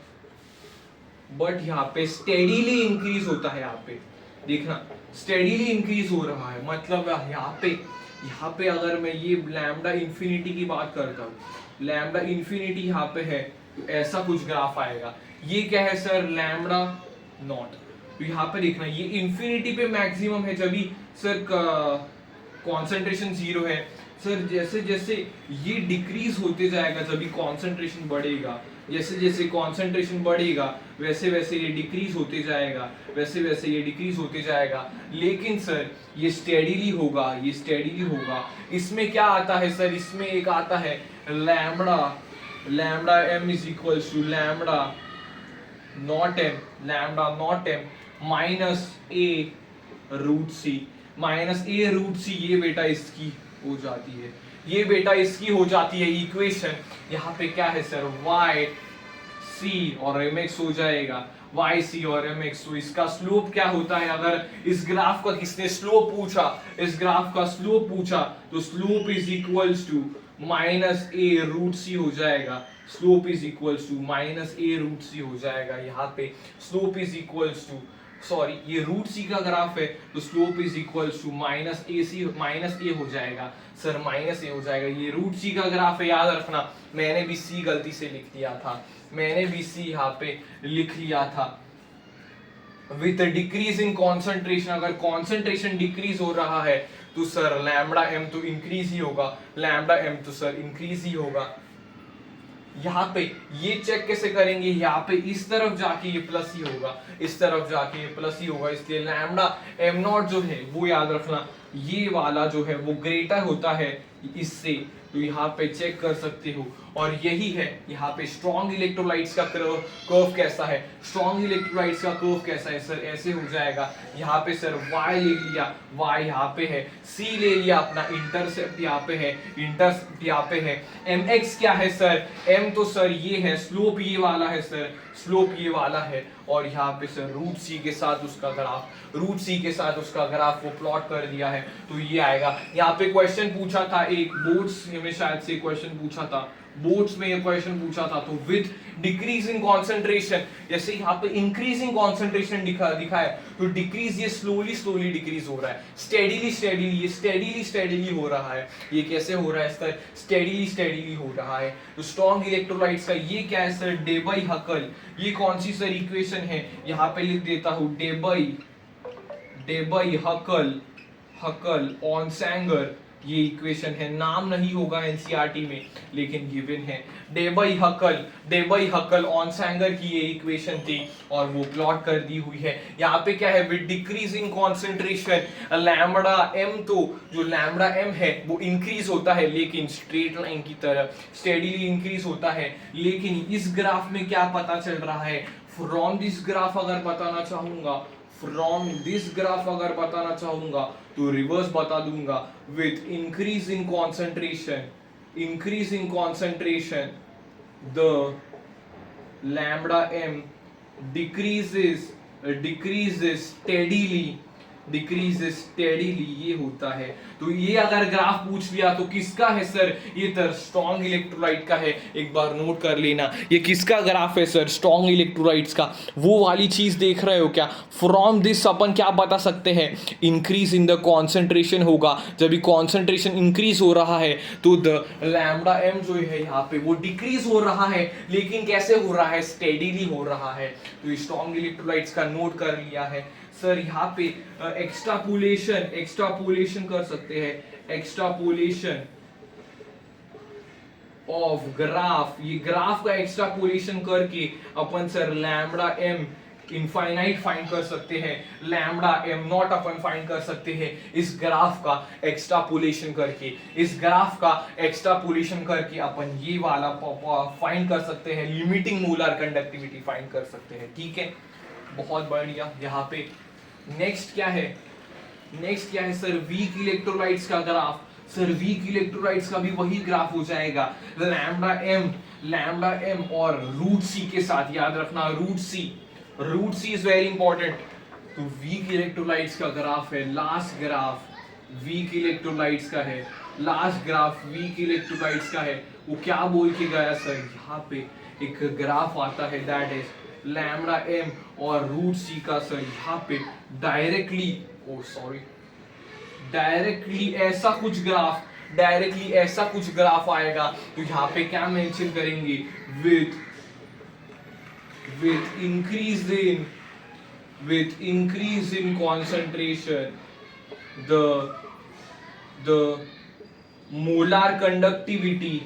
बट यहाँ पे स्टेडीली इंक्रीज होता है। यहाँ पे देखना स्टेडीली इंक्रीज हो रहा है, मतलब यहाँ पे अगर मैं ये लैम्बडा इंफिनिटी की बात करता हूँ, लैम्बडा इंफिनिटी यहाँ पे है, तो ऐसा कुछ ग्राफ आएगा। ये क्या है सर, लैम्बडा नॉट। तो यहाँ पे देखना ये इंफिनिटी पे मैक्सिमम है, जब भी सर कॉन्सेंट्रेशन 0 है। सर जैसे जैसे ये डिक्रीज होते जाएगा, जब भी कॉन्सेंट्रेशन बढ़ेगा, जैसे जैसे कॉन्सेंट्रेशन बढ़ेगा वैसे वैसे ये डिक्रीज होते जाएगा, वैसे वैसे ये डिक्रीज होते जाएगा। लेकिन सर ये स्टेडीली होगा। इसमें क्या आता है सर, इसमें एक आता है lambda m is equals to lambda not M, lambda not M minus A root C, minus A root C, ये बेटा इसकी हो जाती है, ये बेटा इसकी हो जाती है इक्वेशन। यहाँ पे क्या है सर, वाई सी और एम एक्स हो जाएगा, वाई सी और एम एक्स। तो इसका स्लोप क्या होता है, अगर इस ग्राफ का किसने स्लोप पूछा, इस ग्राफ का स्लोप पूछा, तो slope is equals to minus A root C हो जाएगा, slope is equals to minus A root C हो जाएगा। यहाँ पे slope is equals to, sorry ये रूट सी का ग्राफ है, तो slope is equals to minus A C, minus A हो जाएगा सर, माइनस ए हो जाएगा। ये रूट सी का ग्राफ है, याद रखना, मैंने भी सी गलती से लिख दिया था, मैंने भी सी यहाँ पे लिख लिया था। विथ डिक्रीज इन कॉन्सेंट्रेशन, अगर कॉन्सेंट्रेशन डिक्रीज हो रहा है तो सर लैम्डा एम तो इंक्रीज ही होगा, लैम्डा एम तो सर इंक्रीज ही होगा। यहाँ पे ये चेक कैसे करेंगे, यहाँ पे इस तरफ जाके ये प्लस ही होगा, इस तरफ जाके ये प्लस ही होगा, इसलिए लैम्डा एम नॉट जो है वो याद रखना, ये वाला जो है वो ग्रेटर होता है इससे, तो यहाँ पे चेक कर सकते हो। और यही है यहाँ पे स्ट्रॉन्ग इलेक्ट्रोलाइट्स का कर्व कैसा है, स्ट्रॉन्ग इलेक्ट्रोलाइट्स का कर्व कैसा है सर, ऐसे हो जाएगा। यहाँ पे सर y ले लिया, y यहाँ पे है, c ले लिया अपना, इंटरसेप्ट यहाँ पे है, इंटरसेप्ट यहाँ पे है, mx क्या है सर, m तो सर ये है, स्लोप ये वाला है सर, स्लोप ये वाला है, और यहाँ पे सर रूट सी के साथ उसका ग्राफ, रूट सी के साथ उसका ग्राफ वो प्लॉट कर दिया है, तो ये आएगा। यहाँ पे क्वेश्चन पूछा था एक बोर्ड्स में, शायद से क्वेश्चन पूछा था, बोर्ड्स में ये क्वेश्चन पूछा था, तो विद डिक्रीज इन कॉन्सेंट्रेशन, जैसे यहाँ पे इंक्रीजिंग कॉन्सेंट्रेशन दिखा है, तो डिक्रीज ये स्लोली स्लोली डिक्रीज हो रहा है, स्टेडीली स्टेडीली, ये स्टेडीली स्टेडीली हो रहा है। ये कैसे हो रहा है सर, स्टेडीली स्टेडीली हो रहा है। तो स्ट्रॉन्ग इलेक्ट्रोलाइट्स का ये क्या है सर, डेबाई हकल, ये कौन सी सर इक्वेशन है, यहाँ पे लिख देता हूँ, डेबाई हकल, हकल ऑन सैंगर, ये इक्वेशन है, नाम नहीं होगा एनसीईआरटी में लेकिन गिवन है। डेबाई हकल ऑन सैंगर की ये इक्वेशन थी और वो प्लॉट कर दी हुई है। यहाँ पे क्या है, with decreasing concentration lambda M, तो जो लैम्बडा एम है वो इंक्रीज होता है, लेकिन स्ट्रेट लाइन की तरह स्टेडीली इंक्रीज होता है। लेकिन इस ग्राफ में क्या पता चल रहा है, फ्रॉम दिस ग्राफ अगर बताना चाहूंगा, फ्रॉम दिस ग्राफ अगर बताना चाहूंगा तो रिवर्स बता दूंगा, with increase in concentration the lambda M decreases steadily, ये होता है। तो ये अगर ग्राफ पूछ लिया तो किसका है सर, ये तो स्ट्रॉन्ग इलेक्ट्रोलाइट का है, एक बार नोट कर लेना, ये किसका ग्राफ है सर, स्ट्रॉन्ग इलेक्ट्रोलाइट्स का। वो वाली चीज देख रहे हो क्या, फ्रॉम दिस अपन क्या बता सकते हैं, इंक्रीज इन द कॉन्सेंट्रेशन होगा, जब कॉन्सेंट्रेशन इंक्रीज हो रहा है तो द लैम्बडा एम जो है यहाँ पे वो डिक्रीज हो रहा है, लेकिन कैसे हो रहा है, स्टेडीली हो रहा है। तो स्ट्रॉन्ग इलेक्ट्रोलाइट्स का नोट कर लिया है सर। यहाँ पे एक्सट्रापोलेशन कर सकते हैं, एक्सट्रापोलेशन ऑफ ग्राफ, ये ग्राफ का एक्सट्रापोलेशन करके अपन sir lambda M infinite find कर सकते हैं, लैम्बडा एम नॉट अपन फाइंड कर सकते हैं इस ग्राफ का एक्सट्रापोलेशन करके, इस ग्राफ का एक्सट्रापोलेशन करके अपन ये वाला फाइंड कर सकते हैं, लिमिटिंग मोलर कंडक्टिविटी फाइंड कर सकते हैं। ठीक है, बहुत बढ़िया। यहाँ पे नेक्स्ट क्या है, नेक्स्ट क्या है सर, वीक इलेक्ट्रोलाइट्स का ग्राफ। सर वीक इलेक्ट्रोलाइट्स का भी वही ग्राफ हो जाएगा, लैम्बडा एम और रूट सी के साथ, याद रखना root C is very important. तो वीक इलेक्ट्रोलाइट्स का ग्राफ है, लास्ट ग्राफ वीक इलेक्ट्रोलाइट्स का है, लास्ट ग्राफ वीक इलेक्ट्रोलाइट्स का है। वो क्या बोल के गया सर, यहाँ पे एक ग्राफ आता है, दैट इज लैम्बडा एम और रूट सी का सर यहाँ पे डायरेक्टली ऐसा कुछ ग्राफ आएगा। तो यहाँ पे क्या मेंशन करेंगे, with increase in concentration the molar conductivity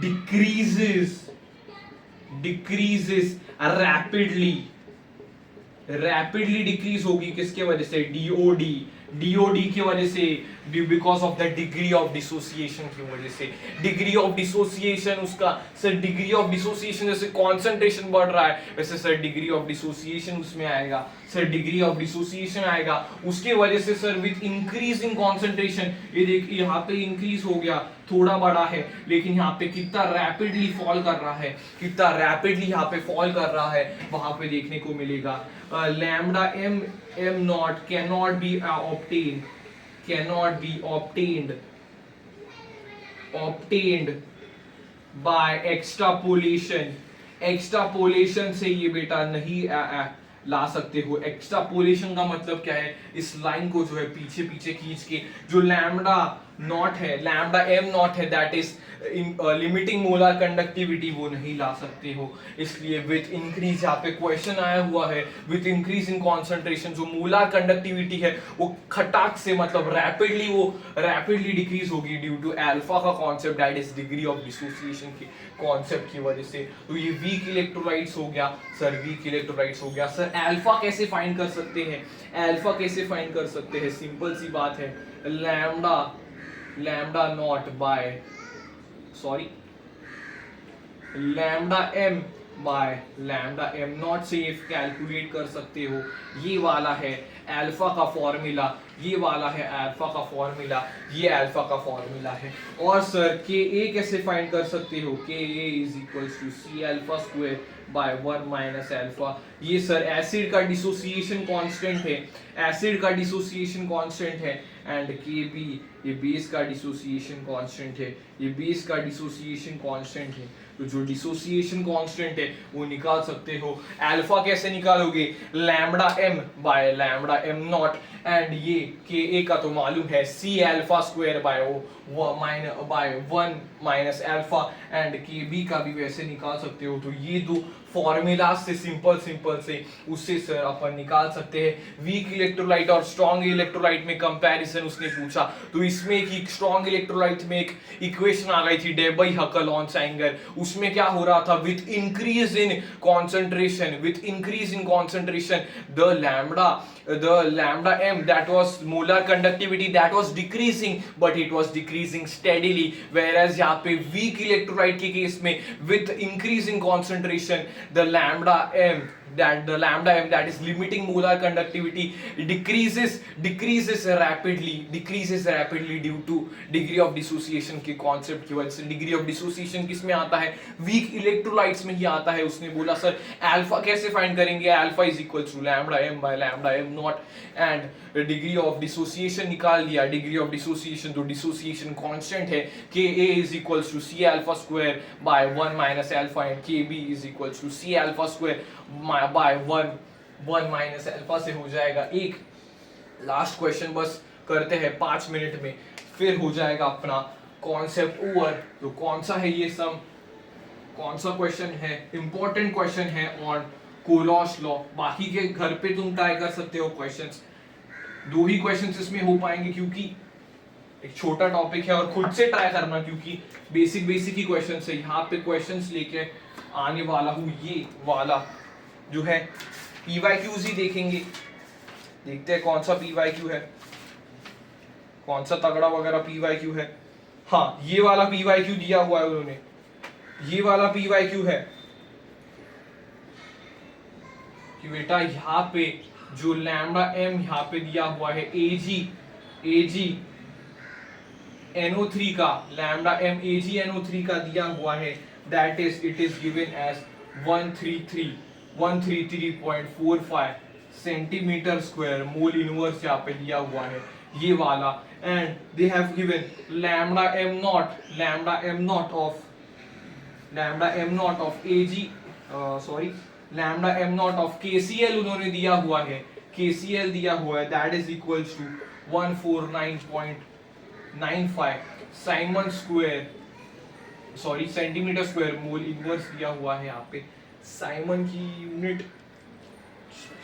decreases rapidly decrease होगी, किसके वजह से, DOD की वजह से because of the degree of dissociation की वजह से। डिग्री ऑफ डिसोसिएशन उसका सर, डिग्री ऑफ डिसोसिएशन जैसे कॉन्सेंट्रेशन बढ़ रहा है वैसे सर डिग्री ऑफ डिसोसिएशन उसमें आएगा, सर डिग्री ऑफ डिसोसिएशन आएगा। उसके वजह से सर विद इंक्रीजिंग कॉन्सेंट्रेशन, ये देखिए यहाँ पे इंक्रीज हो गया, थोड़ा बड़ा है लेकिन यहाँ पे कितना रैपिडली फॉल कर रहा है, कितना रैपिडली यहाँ पे फॉल कर रहा है वहां पे देखने को मिलेगा। Lambda M M not can not be obtained, cannot be obtained by extrapolation। Extrapolation से ये बेटा नहीं ला सकते हो। एक्स्ट्रापोलेशन का मतलब क्या है, इस लाइन को जो है पीछे पीछे खींच के जो लैम्डा नॉट है, लैम्डा एम नॉट है, that is limiting molar conductivity, वो नहीं ला सकते हो। इसलिए विथ इंक्रीज, यहाँ पे क्वेश्चन आया हुआ है, विथ इंक्रीज इन कॉन्सेंट्रेशन जो मोलर कंडक्टिविटी है वो खटाक से मतलब रैपिडली डिक्रीज होगी ड्यू टू अल्फा का concept, that is degree of dissociation की कॉन्सेप्ट की वजह से। तो ये वीक इलेक्ट्रोलाइट्स हो गया सर, वीक इलेक्ट्रोलाइट्स हो गया सर। अल्फा कैसे फाइंड कर सकते हैं, अल्फा कैसे फाइंड कर सकते हैं, सिंपल सी बात है, lambda not by lambda M by lambda M not से ये कैलकुलेट कर सकते हो। ये वाला है अल्फा का फॉर्मूला, ये वाला है अल्फा का फॉर्मूला, ये अल्फा का फॉर्मूला है। और सर के ए कैसे फाइंड कर सकते हो, K A is equals to C alpha square by 1 minus alpha. ये सर एसिड का डिसोसिएशन कांस्टेंट है, एसिड का डिसोसिएशन कांस्टेंट है, एंड के बी ये बेस का डिसोसिएशन कांस्टेंट है, ये बेस का डिसोसिएशन कांस्टेंट है। तो जो डिसोसिएशन कांस्टेंट है वो निकाल सकते हो। अल्फा कैसे निकालोगे, lambda M by lambda M not, and ये के ए का तो मालूम है C alpha square by 1 minus alpha, and K B का भी वैसे निकाल सकते हो। तो ये दो फॉर्मूला से सिंपल से उससे सर अपन निकाल सकते हैं। वीक इलेक्ट्रोलाइट और स्ट्रॉन्ग इलेक्ट्रोलाइट में कंपैरिजन उसने पूछा, तो इसमें एक स्ट्रॉन्ग इलेक्ट्रोलाइट में एक इक्वेशन आ गई थी डेबाई-हकल-ऑन-साइंगर। उसमें क्या हो रहा था, with increase in concentration the lambda m that was molar conductivity that was decreasing, but it was decreasing steadily, whereas यहाँ पे weak electrolyte के केस में with increasing concentration the lambda m that is limiting molar conductivity decreases rapidly due to degree of dissociation के concept की वजह से। degree of dissociation किसमें आता है, weak electrolytes में ही आता है। उसने बोला सर अल्फा कैसे फाइंड करेंगे, alpha is equal to lambda M by lambda M not, and degree of dissociation निकाल लिया। डिग्री ऑफ डिसोसिएशन तो डिसोसिएशन कांस्टेंट है, K A is equal to C alpha square by 1 minus alpha, and K B is equal to C alpha square by 1 minus alpha से हो जाएगा। एक last question बस करते हैं 5 मिनट में, फिर हो जाएगा अपना कॉन्सेप्ट ओवर। तो कौन सा है ये सम, कौन सा क्वेश्चन है, इंपॉर्टेंट क्वेश्चन है ऑन कोलॉस लॉ। बाकी के घर पे तुम ट्राई कर सकते हो क्वेश्चंस, 2 ही क्वेश्चंस इसमें हो पाएंगे क्योंकि एक छोटा टॉपिक है, और खुद से ट्राई करना क्योंकि बेसिक ही क्वेश्चंस है। यहाँ पे क्वेश्चंस लेके आने वाला हूँ, ये वाला जो है पीवाईक्यूज ही देखेंगे। देखते हैं कौन सा पीवाईक्यू है, कौन सा तगड़ा वगैरह पीवाईक्यू है। हाँ, ये वाला पीवाईक्यू दिया हुआ है उन्होंने, ये वाला पीवाईक्यू है कि बेटा यहाँ पे जो लैम्डा एम यहाँ पे दिया हुआ है एजी NO3 का, लैम्डा एम एजी NO3 का दिया हुआ है, that is it is given as 133.45 centimeter square mole inverse यहाँ पे दिया हुआ है ये वाला। And they have given lambda M not of AG lambda M not of KCl उन्होंने दिया हुआ है, KCl दिया हुआ है, that is equals to 149.95 centimeter square mole inverse दिया हुआ है। यहाँ पे साइमन की यूनिट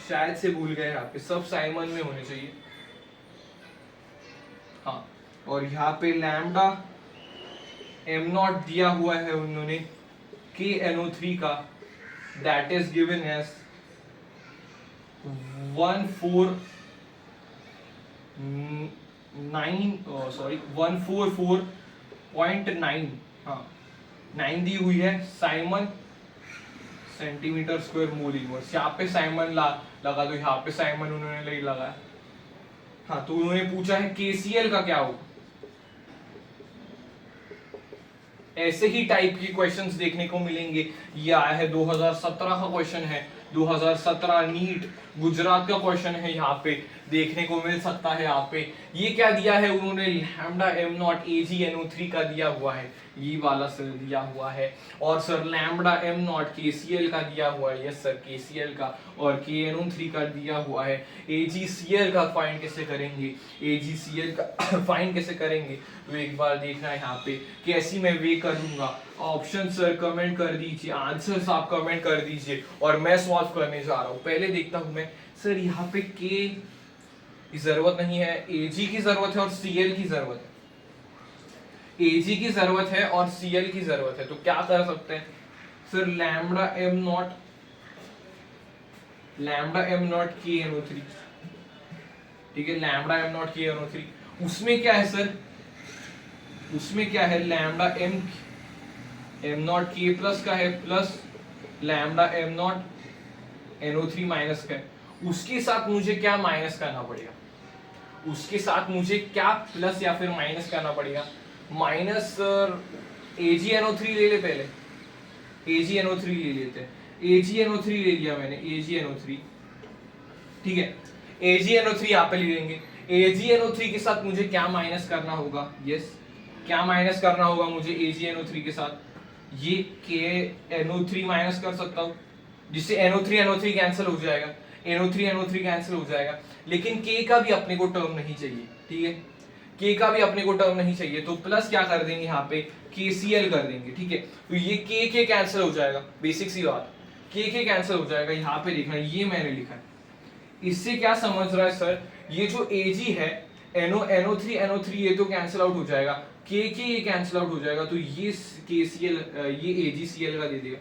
शायद से भूल गए, यहाँ पे सब साइमन में होने चाहिए। हाँ, और यहाँ पे लैम्डा एम नॉट दिया हुआ है उन्होंने KNO3 का, that is given as 14 144.9, हाँ 9 दी हुई है Simon centimetre square mole inverse. यहाँ पे साइमन लगा दो, यहाँ पे साइमन उन्होंने नहीं लगाया। हाँ तो उन्होंने पूछा है केसीएल का क्या होगा। ऐसे ही टाइप के क्वेश्चंस देखने को मिलेंगे। ये आया है 2017 का क्वेश्चन है, 2017 नीट गुजरात का क्वेश्चन है, यहाँ पे देखने को मिल सकता है। यहाँ पे ये क्या दिया है उन्होंने, लैम्डा एम नॉट AgNO3 का दिया हुआ है, ये वाला सर दिया हुआ है। और sir lambda M not KCl का दिया हुआ है, यस सर KCl का, और KNO3 का दिया हुआ है। AgCl का फाइंड कैसे करेंगे, AgCl का फाइंड कैसे करेंगे, तो एक बार देखना है यहाँ पे कैसी मैं वे करूंगा। ऑप्शन सर कमेंट कर दीजिए, आंसर्स आप कमेंट कर दीजिए और मैं सॉल्व करने जा रहा हूँ। पहले देखता हूँ मैं, सर यहाँ पे K की जरूरत नहीं है, Ag की जरूरत है और Cl की जरूरत है। Ag की जरूरत है और Cl की जरूरत है, तो क्या कर सकते हैं sir, lambda M not KNO3, ठीक है, लैम्डा एम नॉट KNO3, उसमें क्या है सर, उसमें क्या है, lambda M not K plus का है plus lambda M not NO3 minus का है। उसके साथ मुझे क्या माइनस करना पड़ेगा, उसके साथ मुझे क्या प्लस या फिर माइनस करना पड़ेगा, माइनस सर AgNO3 ले ले, पहले AgNO3 ले लेते हैं। AgNO3 ले लिया मैंने, AgNO3, ठीक है, AgNO3 यहाँ पे ले लेंगे। AgNO3 के साथ मुझे क्या माइनस करना होगा, यस क्या माइनस करना होगा मुझे AgNO3 के साथ, ये KNO3 माइनस कर सकता हूँ, जिससे NO3 कैंसिल हो जाएगा, NO3 कैंसिल हो जाएगा। लेकिन K का भी अपने को टर्म नहीं चाहिए, ठीक है, K का भी अपने को टर्म नहीं चाहिए, तो प्लस क्या कर देंगे यहाँ पे KCl कर देंगे, ठीक है। तो ये K कैंसिल हो जाएगा, बेसिक सी बात, K कैंसिल हो जाएगा। यहाँ पे देखना, ये मैंने लिखा है, इससे क्या समझ रहा है सर, ये जो Ag है NO3 ये तो कैंसिल आउट हो जाएगा, K ये कैंसिल आउट हो जाएगा, तो ये KCl ये AgCl का दे देगा,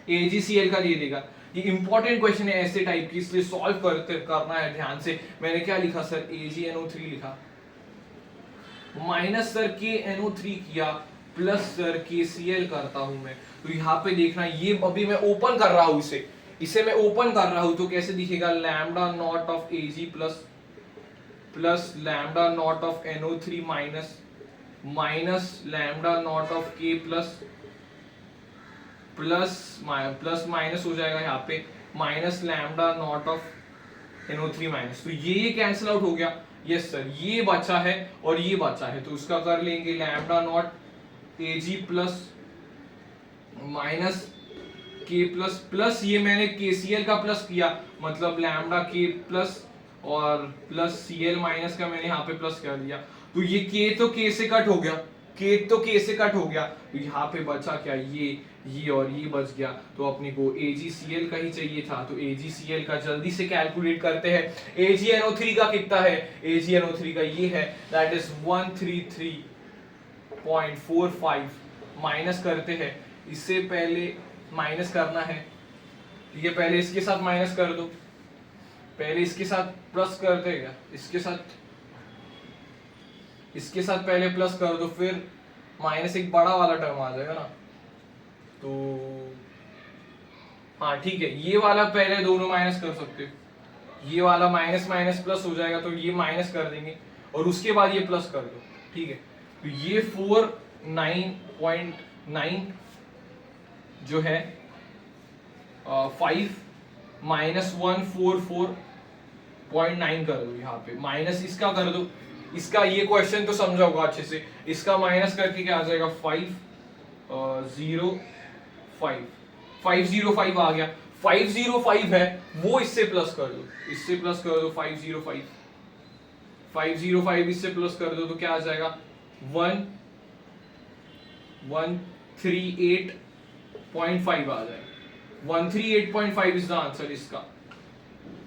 AgCl का दे देगा। ये इंपॉर्टेंट क्वेश्चन है ऐसे टाइप की, इसलिए सॉल्व करना है ध्यान से। मैंने क्या लिखा सर, AgNO3 लिखा, माइनस सर KNO3 किया, प्लस सर KCl करता हूं मैं। तो यहाँ पे देखना, ये अभी मैं ओपन कर रहा हूं, इसे मैं ओपन कर रहा हूं, तो कैसे दिखेगा, lambda naught of Ag plus lambda naught of NO3 minus lambda naught of K plus minus हो जाएगा यहाँ पे, minus lambda naught of NO3 minus, तो ये कैंसिल आउट हो गया, यस सर, ये बचा है और ये बचा है, तो उसका कर लेंगे lambda naught Ag plus minus K plus ये मैंने KCl का प्लस किया, मतलब लैम्डा K प्लस और प्लस Cl माइनस का मैंने यहाँ पे प्लस कर दिया, तो ये K तो K से कट हो गया, तो यहाँ पे बचा क्या, ये और ये बच गया, तो अपने को AgCl का ही चाहिए था, तो AgCl का जल्दी से कैलकुलेट करते हैं। AgNO3 का कितना है, AgNO3 का ये है, दैट इज 133.45, माइनस करते हैं, इससे पहले माइनस करना है, ठीक है, पहले इसके साथ माइनस कर दो, पहले इसके साथ प्लस करते हैं, इसके साथ पहले प्लस कर दो, फिर माइनस एक बड़ा वाला टर्म आ जाएगा ना, तो हाँ ठीक है, ये वाला पहले दोनों माइनस कर सकते हो, ये वाला माइनस माइनस प्लस हो जाएगा, तो ये माइनस कर देंगे और उसके बाद ये प्लस कर दो, ठीक है, तो ये 409.9 जो है 5 माइनस 144.9 कर दो, यहाँ पे माइनस इसका कर दो, इसका ये क्वेश्चन तो समझा होगा अच्छे से, इसका माइनस करके क्या आ जाएगा 505 आ गया, 505 है वो इससे प्लस कर दो, 505 इससे प्लस कर दो, तो क्या आ जाएगा 138.5 आ जाएगा, 138.5 इज द आंसर इसका,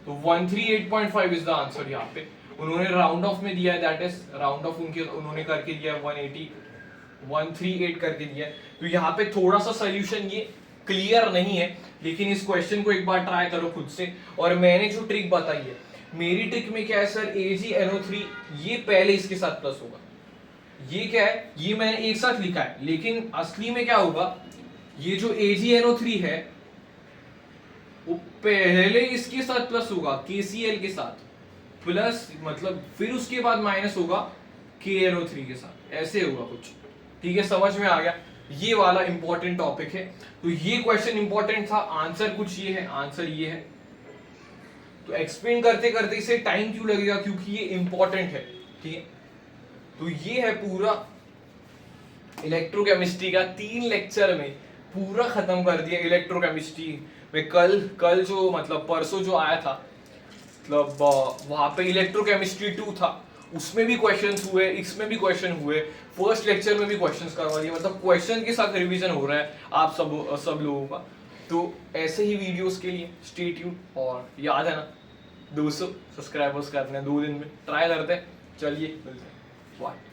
तो 138.5 इज द आंसर। यहाँ पे उन्होंने राउंड ऑफ में दिया है, दैट इज राउंड ऑफ उन्होंने करके दिया 138 करके दिया है, तो यहाँ पे थोड़ा सा सोल्यूशन ये क्लियर नहीं है, लेकिन इस क्वेश्चन को एक बार ट्राई करो खुद से, और मैंने जो ट्रिक बताई है मेरी ट्रिक में क्या है सर, AgNO3 ये पहले इसके साथ प्लस होगा, ये क्या है, ये मैंने एक साथ लिखा है, लेकिन असली में क्या होगा, ये जो AgNO3 है वो पहले इसके साथ प्लस होगा KCl के साथ, प्लस मतलब फिर उसके बाद माइनस होगा KNO3 के साथ, ऐसे होगा कुछ। ठीक है, समझ में आ गया, ये वाला इंपॉर्टेंट टॉपिक है। तो ये क्वेश्चन इंपॉर्टेंट था, आंसर कुछ ये है, आंसर ये है। तो एक्सप्लेन करते करते इसे टाइम क्यों लगेगा, क्योंकि ये इंपॉर्टेंट है। ठीक है, तो ये है पूरा इलेक्ट्रोकेमिस्ट्री का 3 लेक्चर में पूरा खत्म कर दिया इलेक्ट्रोकेमिस्ट्री में। कल जो मतलब परसों जो आया था, मतलब वहां पे इलेक्ट्रोकेमिस्ट्री 2 था, उसमें भी क्वेश्चंस हुए, इसमें भी क्वेश्चन हुए, फर्स्ट लेक्चर में भी क्वेश्चंस करवा दिए, मतलब क्वेश्चन के साथ रिवीजन हो रहा है आप सब लोगों का। तो ऐसे ही वीडियोस के लिए स्टे ट्यून, और याद है ना 200 सब्सक्राइबर्स करने हैं 2 दिन में, ट्राई करते हैं। चलिए मिलते हैं, बाय।